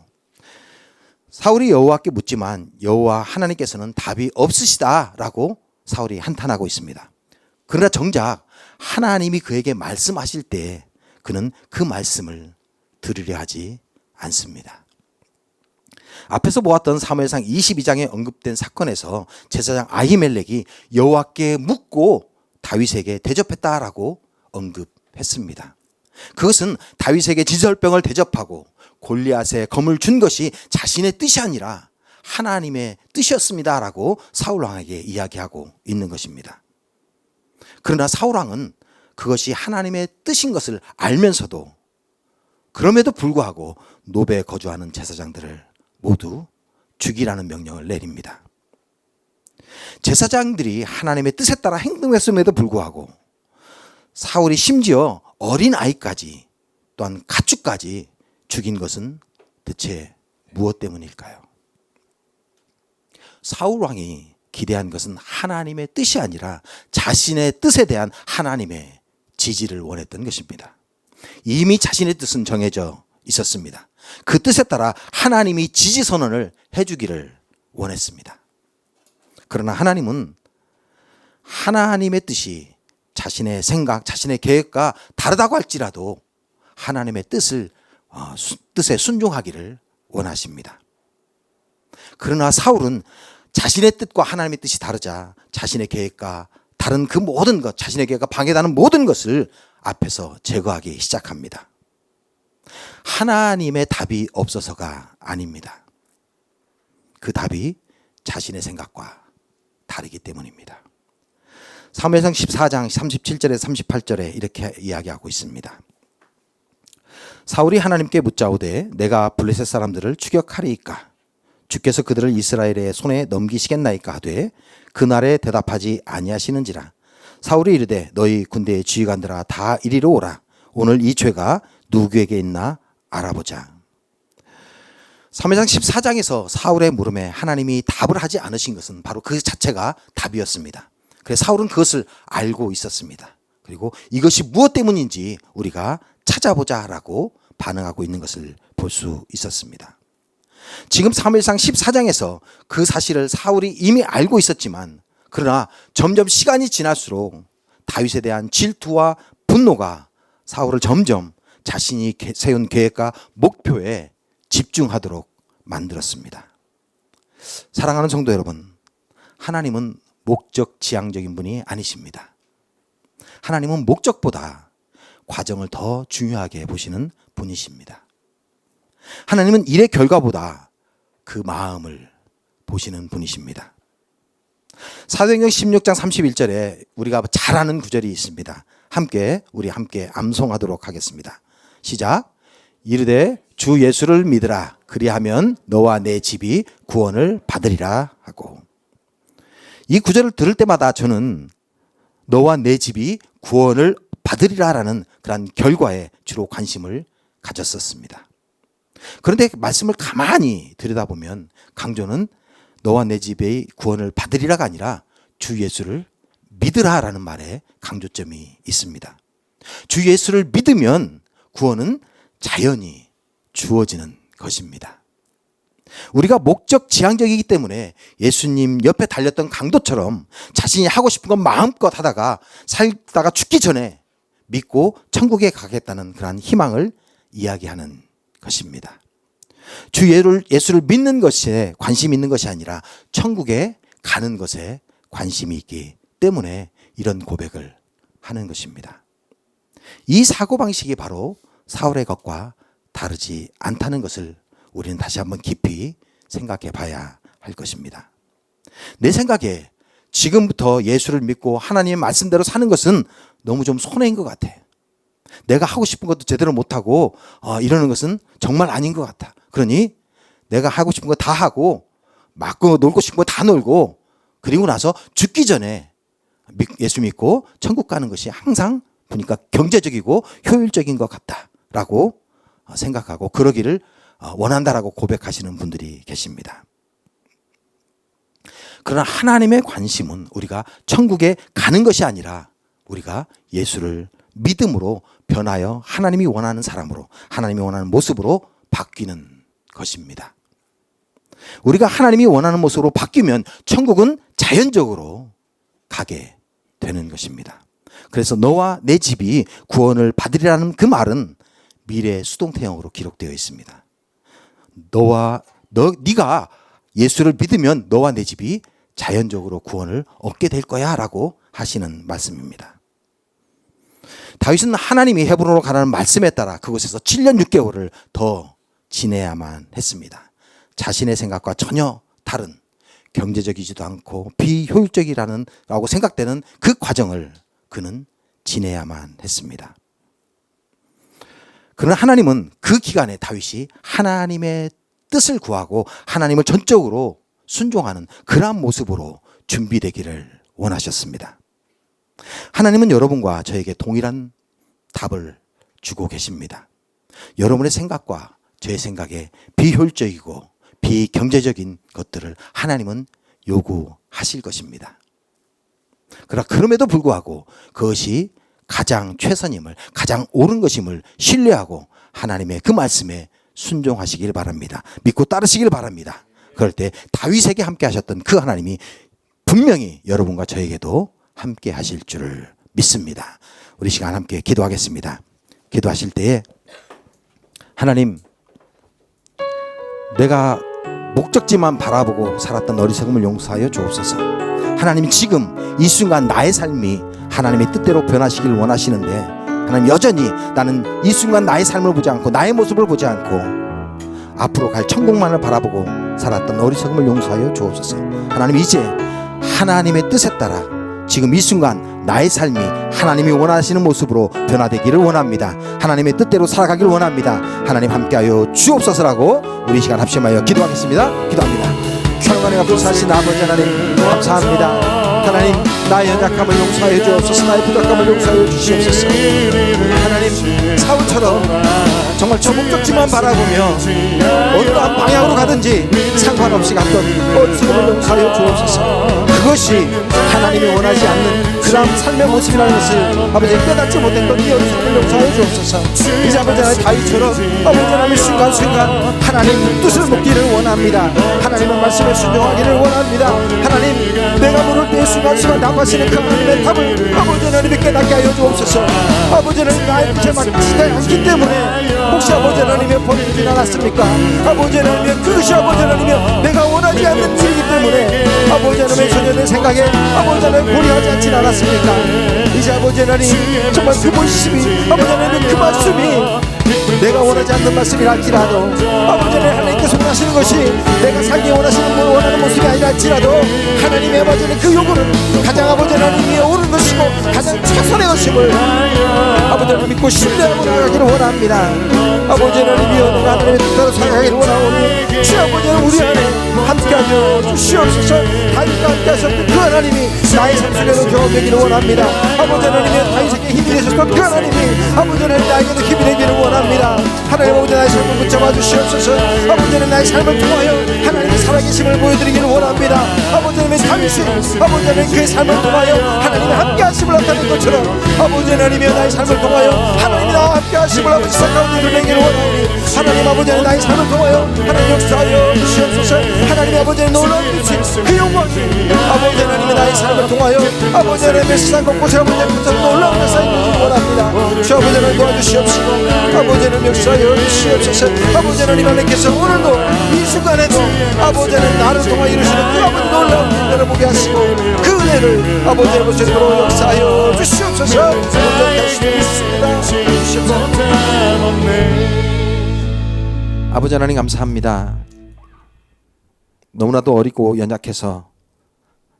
사울이 여호와께 묻지만 여호와 하나님께서는 답이 없으시다라고 사울이 한탄하고 있습니다. 그러나 정작 하나님이 그에게 말씀하실 때 그는 그 말씀을 들으려 하지 않습니다. 앞에서 보았던 사무엘상 22장에 언급된 사건에서 제사장 아히멜렉이 여호와께 묻고 다윗에게 대접했다라고 언급했습니다. 그것은 다윗에게 지절병을 대접하고 골리앗에 검을 준 것이 자신의 뜻이 아니라 하나님의 뜻이었습니다라고 사울왕에게 이야기하고 있는 것입니다. 그러나 사울왕은 그것이 하나님의 뜻인 것을 알면서도 그럼에도 불구하고 노베에 거주하는 제사장들을 모두 죽이라는 명령을 내립니다. 제사장들이 하나님의 뜻에 따라 행동했음에도 불구하고 사울이 심지어 어린 아이까지 또한 가축까지 죽인 것은 대체 무엇 때문일까요? 사울 왕이 기대한 것은 하나님의 뜻이 아니라 자신의 뜻에 대한 하나님의 지지를 원했던 것입니다. 이미 자신의 뜻은 정해져 있었습니다. 그 뜻에 따라 하나님이 지지 선언을 해주기를 원했습니다. 그러나 하나님은 하나님의 뜻이 자신의 생각, 자신의 계획과 다르다고 할지라도 하나님의 뜻에 순종하기를 원하십니다. 그러나 사울은 자신의 뜻과 하나님의 뜻이 다르자 자신의 계획과 다른 그 모든 것, 자신의 계획과 방해되는 모든 것을 앞에서 제거하기 시작합니다. 하나님의 답이 없어서가 아닙니다. 그 답이 자신의 생각과 다르기 때문입니다. 사무엘상 14장 37절에서 38절에 이렇게 이야기하고 있습니다. 사울이 하나님께 묻자오되 내가 블레셋 사람들을 추격하리이까? 주께서 그들을 이스라엘의 손에 넘기시겠나이까 하되 그날에 대답하지 아니하시는지라. 사울이 이르되 너희 군대의 지휘관들아 다 이리로 오라. 오늘 이 죄가 누구에게 있나 알아보자. 사무엘상 14장에서 사울의 물음에 하나님이 답을 하지 않으신 것은 바로 그 자체가 답이었습니다. 그래서 사울은 그것을 알고 있었습니다. 그리고 이것이 무엇 때문인지 우리가 찾아보자라고 반응하고 있는 것을 볼 수 있었습니다. 지금 사무엘상 14장에서 그 사실을 사울이 이미 알고 있었지만 그러나 점점 시간이 지날수록 다윗에 대한 질투와 분노가 사울을 점점 자신이 세운 계획과 목표에 집중하도록 만들었습니다. 사랑하는 성도 여러분, 하나님은 목적 지향적인 분이 아니십니다. 하나님은 목적보다 과정을 더 중요하게 보시는 분이십니다. 하나님은 일의 결과보다 그 마음을 보시는 분이십니다. 사도행전 16장 31절에 우리가 잘 아는 구절이 있습니다. 우리 함께 암송하도록 하겠습니다. 시작. 이르되 주 예수를 믿으라. 그리하면 너와 내 집이 구원을 받으리라 하고. 이 구절을 들을 때마다 저는 너와 내 집이 구원을 받으리라라는 그런 결과에 주로 관심을 가졌었습니다. 그런데 말씀을 가만히 들여다보면 강조는 너와 내 집의 구원을 받으리라가 아니라 주 예수를 믿으라라는 말에 강조점이 있습니다. 주 예수를 믿으면 구원은 자연히 주어지는 것입니다. 우리가 목적 지향적이기 때문에 예수님 옆에 달렸던 강도처럼 자신이 하고 싶은 건 마음껏 하다가 살다가 죽기 전에 믿고 천국에 가겠다는 그런 희망을 이야기하는 것입니다. 주 예수를 믿는 것에 관심이 있는 것이 아니라 천국에 가는 것에 관심이 있기 때문에 이런 고백을 하는 것입니다. 이 사고방식이 바로 사울의 것과 다르지 않다는 것을 우리는 다시 한번 깊이 생각해 봐야 할 것입니다. 내 생각에 지금부터 예수를 믿고 하나님의 말씀대로 사는 것은 너무 좀 손해인 것 같아. 내가 하고 싶은 것도 제대로 못하고 이러는 것은 정말 아닌 것 같아. 그러니 내가 하고 싶은 거 다 하고 맞고 놀고 싶은 거 다 놀고 그리고 나서 죽기 전에 예수 믿고 천국 가는 것이 항상 보니까 경제적이고 효율적인 것 같다라고 생각하고 그러기를 원한다라고 고백하시는 분들이 계십니다. 그러나 하나님의 관심은 우리가 천국에 가는 것이 아니라 우리가 예수를 믿음으로 변하여 하나님이 원하는 사람으로 하나님이 원하는 모습으로 바뀌는 것입니다. 우리가 하나님이 원하는 모습으로 바뀌면 천국은 자연적으로 가게 되는 것입니다. 그래서 너와 내 집이 구원을 받으리라는 그 말은 미래 수동태형으로 기록되어 있습니다. 네가 예수를 믿으면 너와 내 집이 자연적으로 구원을 얻게 될 거야 라고 하시는 말씀입니다. 다윗은 하나님이 헤브론으로 가라는 말씀에 따라 그곳에서 7년 6개월을 더 지내야만 했습니다. 자신의 생각과 전혀 다른 경제적이지도 않고 비효율적이라고 생각되는 그 과정을 그는 지내야만 했습니다. 그러나 하나님은 그 기간에 다윗이 하나님의 뜻을 구하고 하나님을 전적으로 순종하는 그러한 모습으로 준비되기를 원하셨습니다. 하나님은 여러분과 저에게 동일한 답을 주고 계십니다. 여러분의 생각과 제 생각에 비효율적이고 비경제적인 것들을 하나님은 요구하실 것입니다. 그러나 그럼에도 불구하고 그것이 가장 최선임을, 가장 옳은 것임을 신뢰하고 하나님의 그 말씀에 순종하시길 바랍니다. 믿고 따르시길 바랍니다. 그럴 때 다윗에게 함께 하셨던 그 하나님이 분명히 여러분과 저에게도 함께 하실 줄을 믿습니다. 우리 시간 함께 기도하겠습니다. 기도하실 때에 하나님, 내가 목적지만 바라보고 살았던 어리석음을 용서하여 주옵소서. 하나님, 지금 이 순간 나의 삶이 하나님의 뜻대로 변하시길 원하시는데 하나님, 여전히 나는 이 순간 나의 삶을 보지 않고 나의 모습을 보지 않고 앞으로 갈 천국만을 바라보고 살았던 어리석음을 용서하여 주옵소서. 하나님, 이제 하나님의 뜻에 따라 지금 이 순간 나의 삶이 하나님이 원하시는 모습으로 변화되기를 원합니다. 하나님의 뜻대로 살아가길 원합니다. 하나님, 함께하여 주옵소서라고 우리 시간 합심하여 기도하겠습니다. 기도합니다. 사랑하는 불사신 아버지 하나님, 감사합니다. 하나님, 나의 연약함을 용서하여 주옵소서. 나의 부족함을 용서하여 주시옵소서. 하나님, 사울처럼 정말 저 목적지만 바라보며 어떠한 방향으로 가든지 상관없이 갔던 어리석음을 용서하여 주옵소서. 그것이 하나님이 원하지 않는 그런 삶의 모습이라는 것을 아버지 깨닫지 못했던 이 어리석음을 용서하여 주옵소서. 이제 아버지 하나님, 다윗처럼 아버지 하나님 순간순간 하나님 뜻을 묻기를 원합니다. 하나님의 말씀에 순종하기를 원합니다. 하나님, 내가 물을 때 순간순간 답하시는 그 하나님의 답을 아버지 하나님이 깨닫게 하여 주옵소서. 아버지 하나님, 나의 뜻에 맞지 않기 때문에 혹시 아버지 하나님의 버리지 않았습니까? 아버지 하나님의 그것이 아버지 하나님의 내가 원하지 않는 일이기 때문에 아버지 하나님의 전혀 내 생각에 아버지 하나님 고려하지 않진 않았습니까? 이제 아버지 하나님, 정말 그 모습이 아버지 하나님의 그 말씀이 내가 원하지 않는 말씀이라 할지라도 아버지 하나님께서 원하시는 것이 내가 살기 원하는 모습이 아니라 할지라도 하나님의 아버지 하나님 그 요구는 가장 아버지 하나님이 옳은 것이고 가장 최선의 것임을 아버지 하나님 믿고 신뢰하고 나가기를 원합니다. 아버지 하나님이 어느 하나님의 뜻대로 살아가기를 원하오니 주 아버지 하나님, 우리 안에 함께하여 주시옵소서. 다윗과 함께 하셨던 그 하나님이 나의 삶 속에도 경험되기를 원합니다. 아버지 하나님의 다윗에게 힘이 되셨던 그 하나님이 아버지 하나님 나에게도 힘이 되기를 원합니다. 하나님, 아버지 나의 삶을 붙잡아 주시옵소서. 아버지 하나님, 나의 삶을 통하여 하나님의 살아계심을 보여드리기를 원합니다. 아버지 하나님의 다윗이 아버지 하나님 그의 삶을 통하여 하나님의 함께하심을 나타낸 것처럼 아버지 하나님의 나의 삶을 통하여 하나님이 나와 함께하심을 아버지 시작하는 일을 내기를 원하오니 하나님, 아버지 하나님 나의 삶을 통하여 하나님 역사하여 주시옵소서. 하나님, 아버지 하나님 놀라운 빛이 그 영광이 아버지 하나님의 나의 삶을 통하여 아버지 하나님의 세상 곳곳에 아버지 하나님께서 놀라운 역사에 있는지 원합니다. 주 아버지 하나님 도와주시옵시고 아버지 하나님 역사하여 주시옵소서. 아버지 하나님께서 오늘도 이 순간에도 아버지 하나님 나를 통하여 이루시는 그 아버지 놀라운 일들을 보게 하시고 그 은혜를 아버지 하나님의 으로 역사하여 주시옵소서. 아버지 하나님, 감사합니다. 너무나도 어리고 연약해서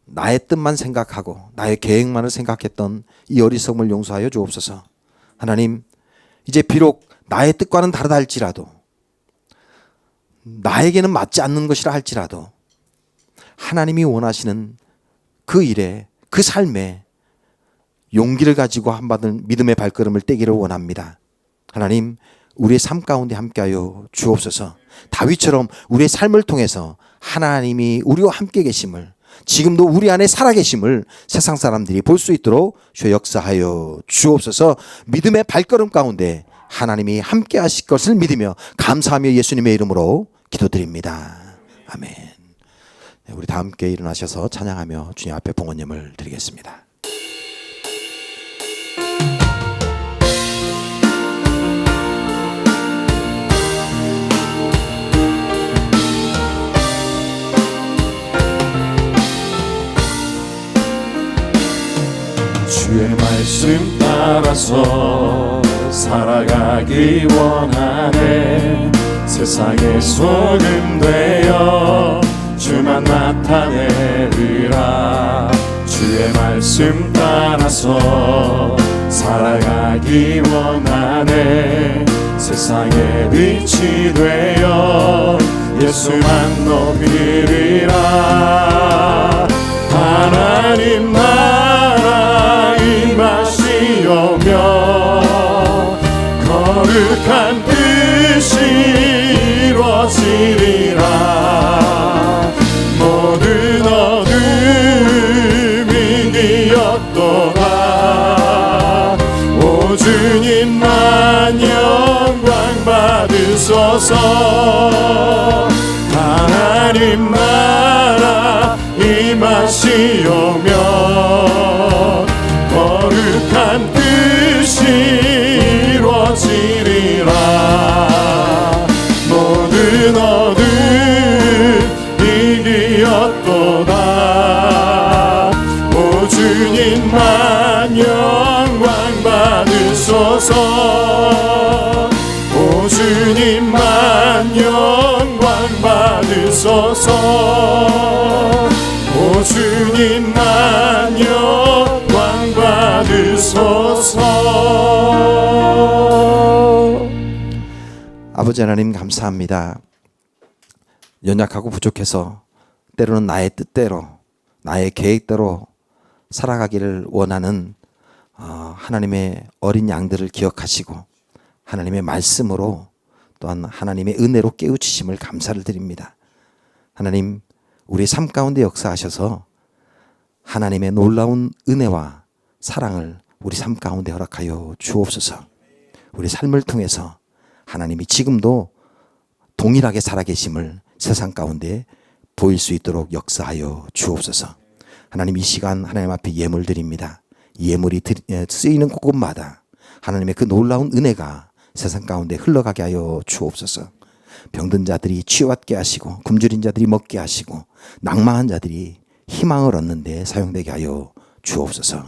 나의 뜻만 생각하고 나의 계획만을 생각했던 이 어리석음을 용서하여 주옵소서. 하나님, 이제 비록 나의 뜻과는 다르다 할지라도 나에게는 맞지 않는 것이라 할지라도 하나님이 원하시는 그 일에, 그 삶에 용기를 가지고 한받은 믿음의 발걸음을 떼기를 원합니다. 하나님, 우리의 삶 가운데 함께하여 주옵소서. 다윗처럼 우리의 삶을 통해서 하나님이 우리와 함께 계심을, 지금도 우리 안에 살아계심을 세상 사람들이 볼 수 있도록 주여 역사하여 주옵소서. 믿음의 발걸음 가운데 하나님이 함께 하실 것을 믿으며 감사하며 예수님의 이름으로 기도드립니다. 아멘. 우리 다 함께 일어나셔서 찬양하며 주님 앞에 봉헌예물 드리겠습니다. 주의 말씀 따라서 살아가기 원하네. 세상의 소금 되어 주만 나타내리라. 주의 말씀 따라서 살아가기 원하네. 세상의 빛이 되어 예수만 높이리라. 하나님 나라 임하시오며 거룩한 뜻이 주옵소서. 하나님 나라 임하시오며 거룩한 뜻이 이루어지리라. 모든 어둠 이기었도다. 오 주님만 영광 받으소서. 오 주님만 영광 받으소서. 오 주님만 영광 받으소서. 아버지 하나님 감사합니다. 연약하고 부족해서 때로는 나의 뜻대로 나의 계획대로 살아가기를 원하는 하나님의 어린 양들을 기억하시고 하나님의 말씀으로 또한 하나님의 은혜로 깨우치심을 감사를 드립니다. 하나님, 우리 삶 가운데 역사하셔서 하나님의 놀라운 은혜와 사랑을 우리 삶 가운데 허락하여 주옵소서. 우리 삶을 통해서 하나님이 지금도 동일하게 살아계심을 세상 가운데 보일 수 있도록 역사하여 주옵소서. 하나님, 이 시간 하나님 앞에 예물 드립니다. 이 예물이 쓰이는 곳곳마다 하나님의 그 놀라운 은혜가 세상 가운데 흘러가게 하여 주옵소서. 병든 자들이 치유받게 하시고 굶주린 자들이 먹게 하시고 낭망한 자들이 희망을 얻는 데 사용되게 하여 주옵소서.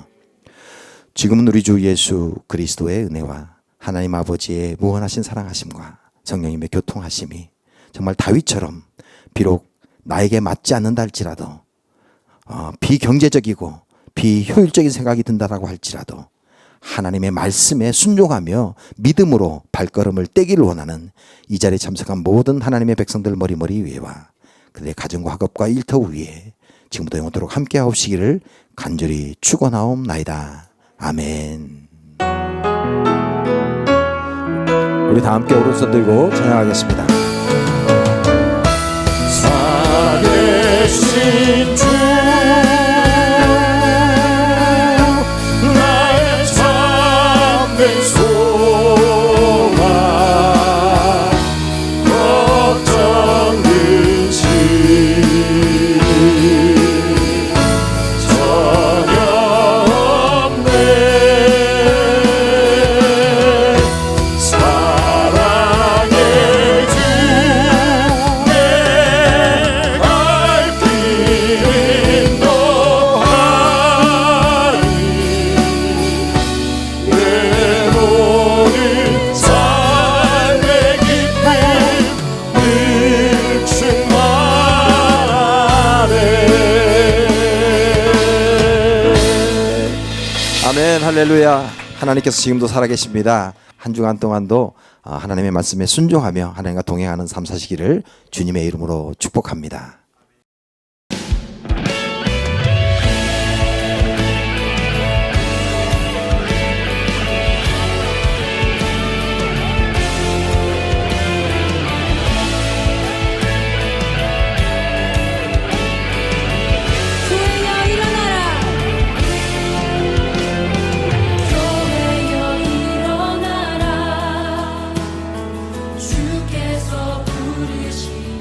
지금은 우리 주 예수 그리스도의 은혜와 하나님 아버지의 무한하신 사랑하심과 성령님의 교통하심이 정말 다윗처럼 비록 나에게 맞지 않는다 할지라도 비경제적이고 비효율적인 생각이 든다라고 할지라도 하나님의 말씀에 순종하며 믿음으로 발걸음을 떼기를 원하는 이 자리에 참석한 모든 하나님의 백성들 머리머리 위에와 그들의 가정과 학업과 일터 위에 지금부터 영원토록 함께 하옵시기를 간절히 축원하옵나이다. 아멘. 우리 다 함께 오른손 들고 찬양하겠습니다. 살아계신 주 나의 참된 소망 걱정 근심 전혀 없네. 사랑의 주 내가 길 인도하리. 내 모든 삶의 기쁨 늘 충만하네. 아멘. 할렐루야. 하나님께서 지금도 살아계십니다. 한 주간 동안도 하나님의 말씀에 순종하며 하나님과 동행하는 삶 사시기를 주님의 이름으로 축복합니다. 교회여 일어나라. 교회여 일어나라. 주께서 부르시니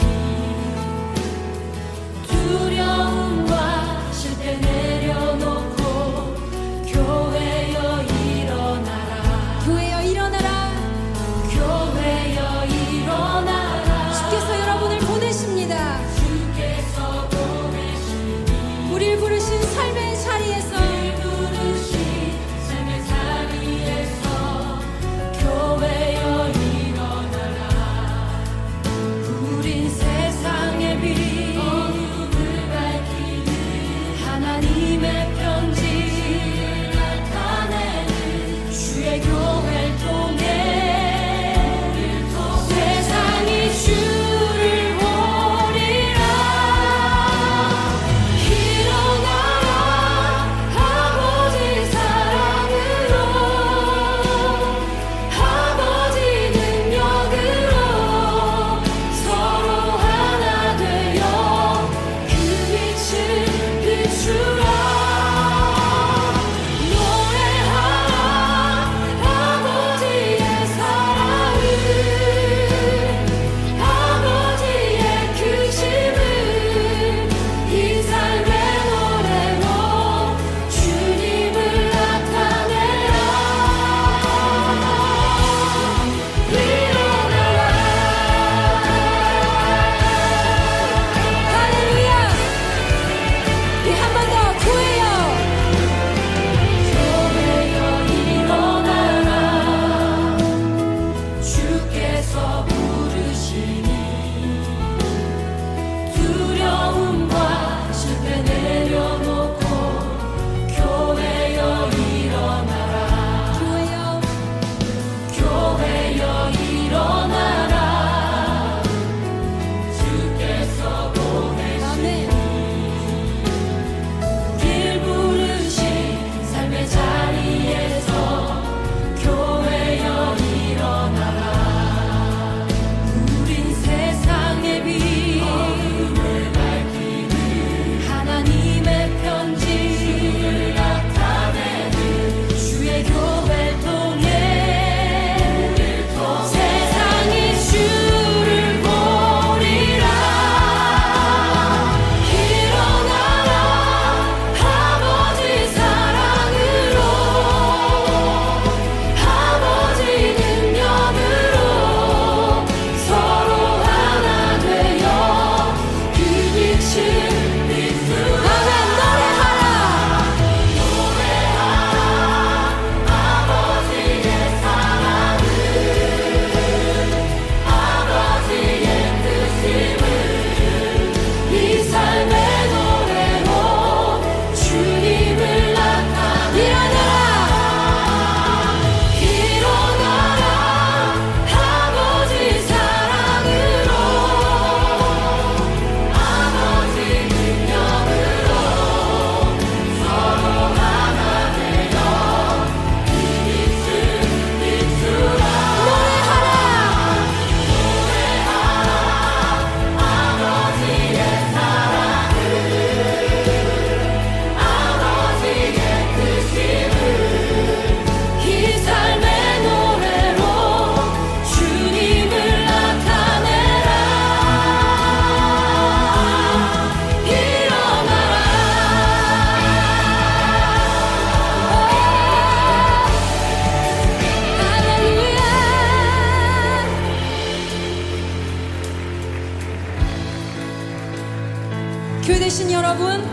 여러분,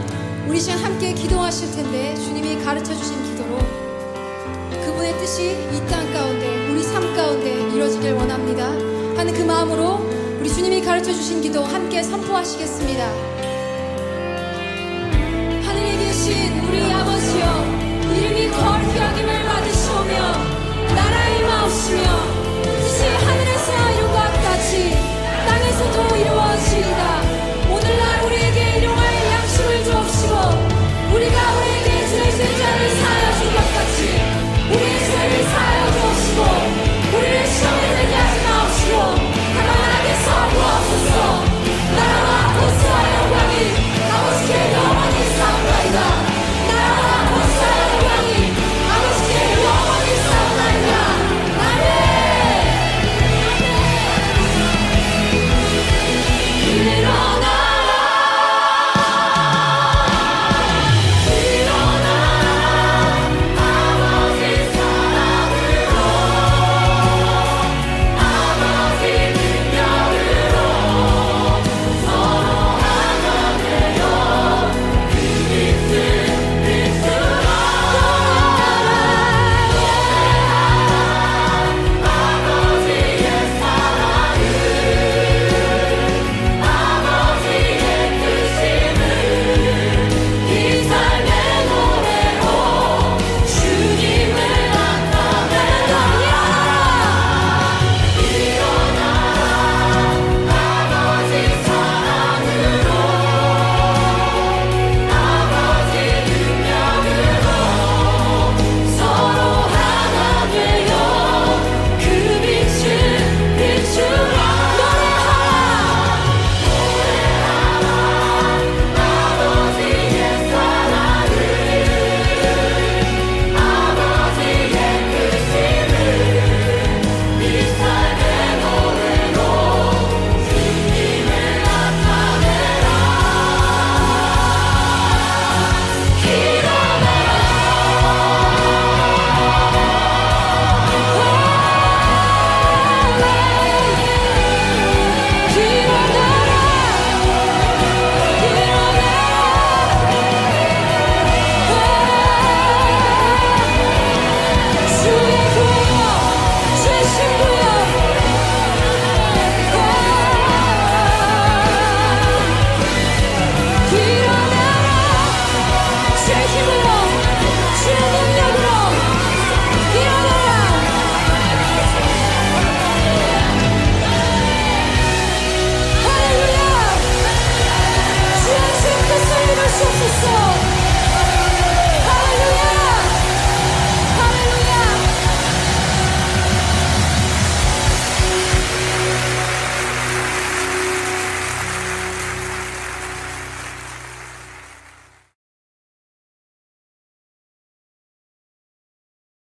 우리 시간 함께 기도하실 텐데 주님이 가르쳐 주신 기도로 그분의 뜻이 이 땅 가운데 우리 삶 가운데 이루어지길 원합니다 하는 그 마음으로 우리 주님이 가르쳐 주신 기도 함께 선포하시겠습니다.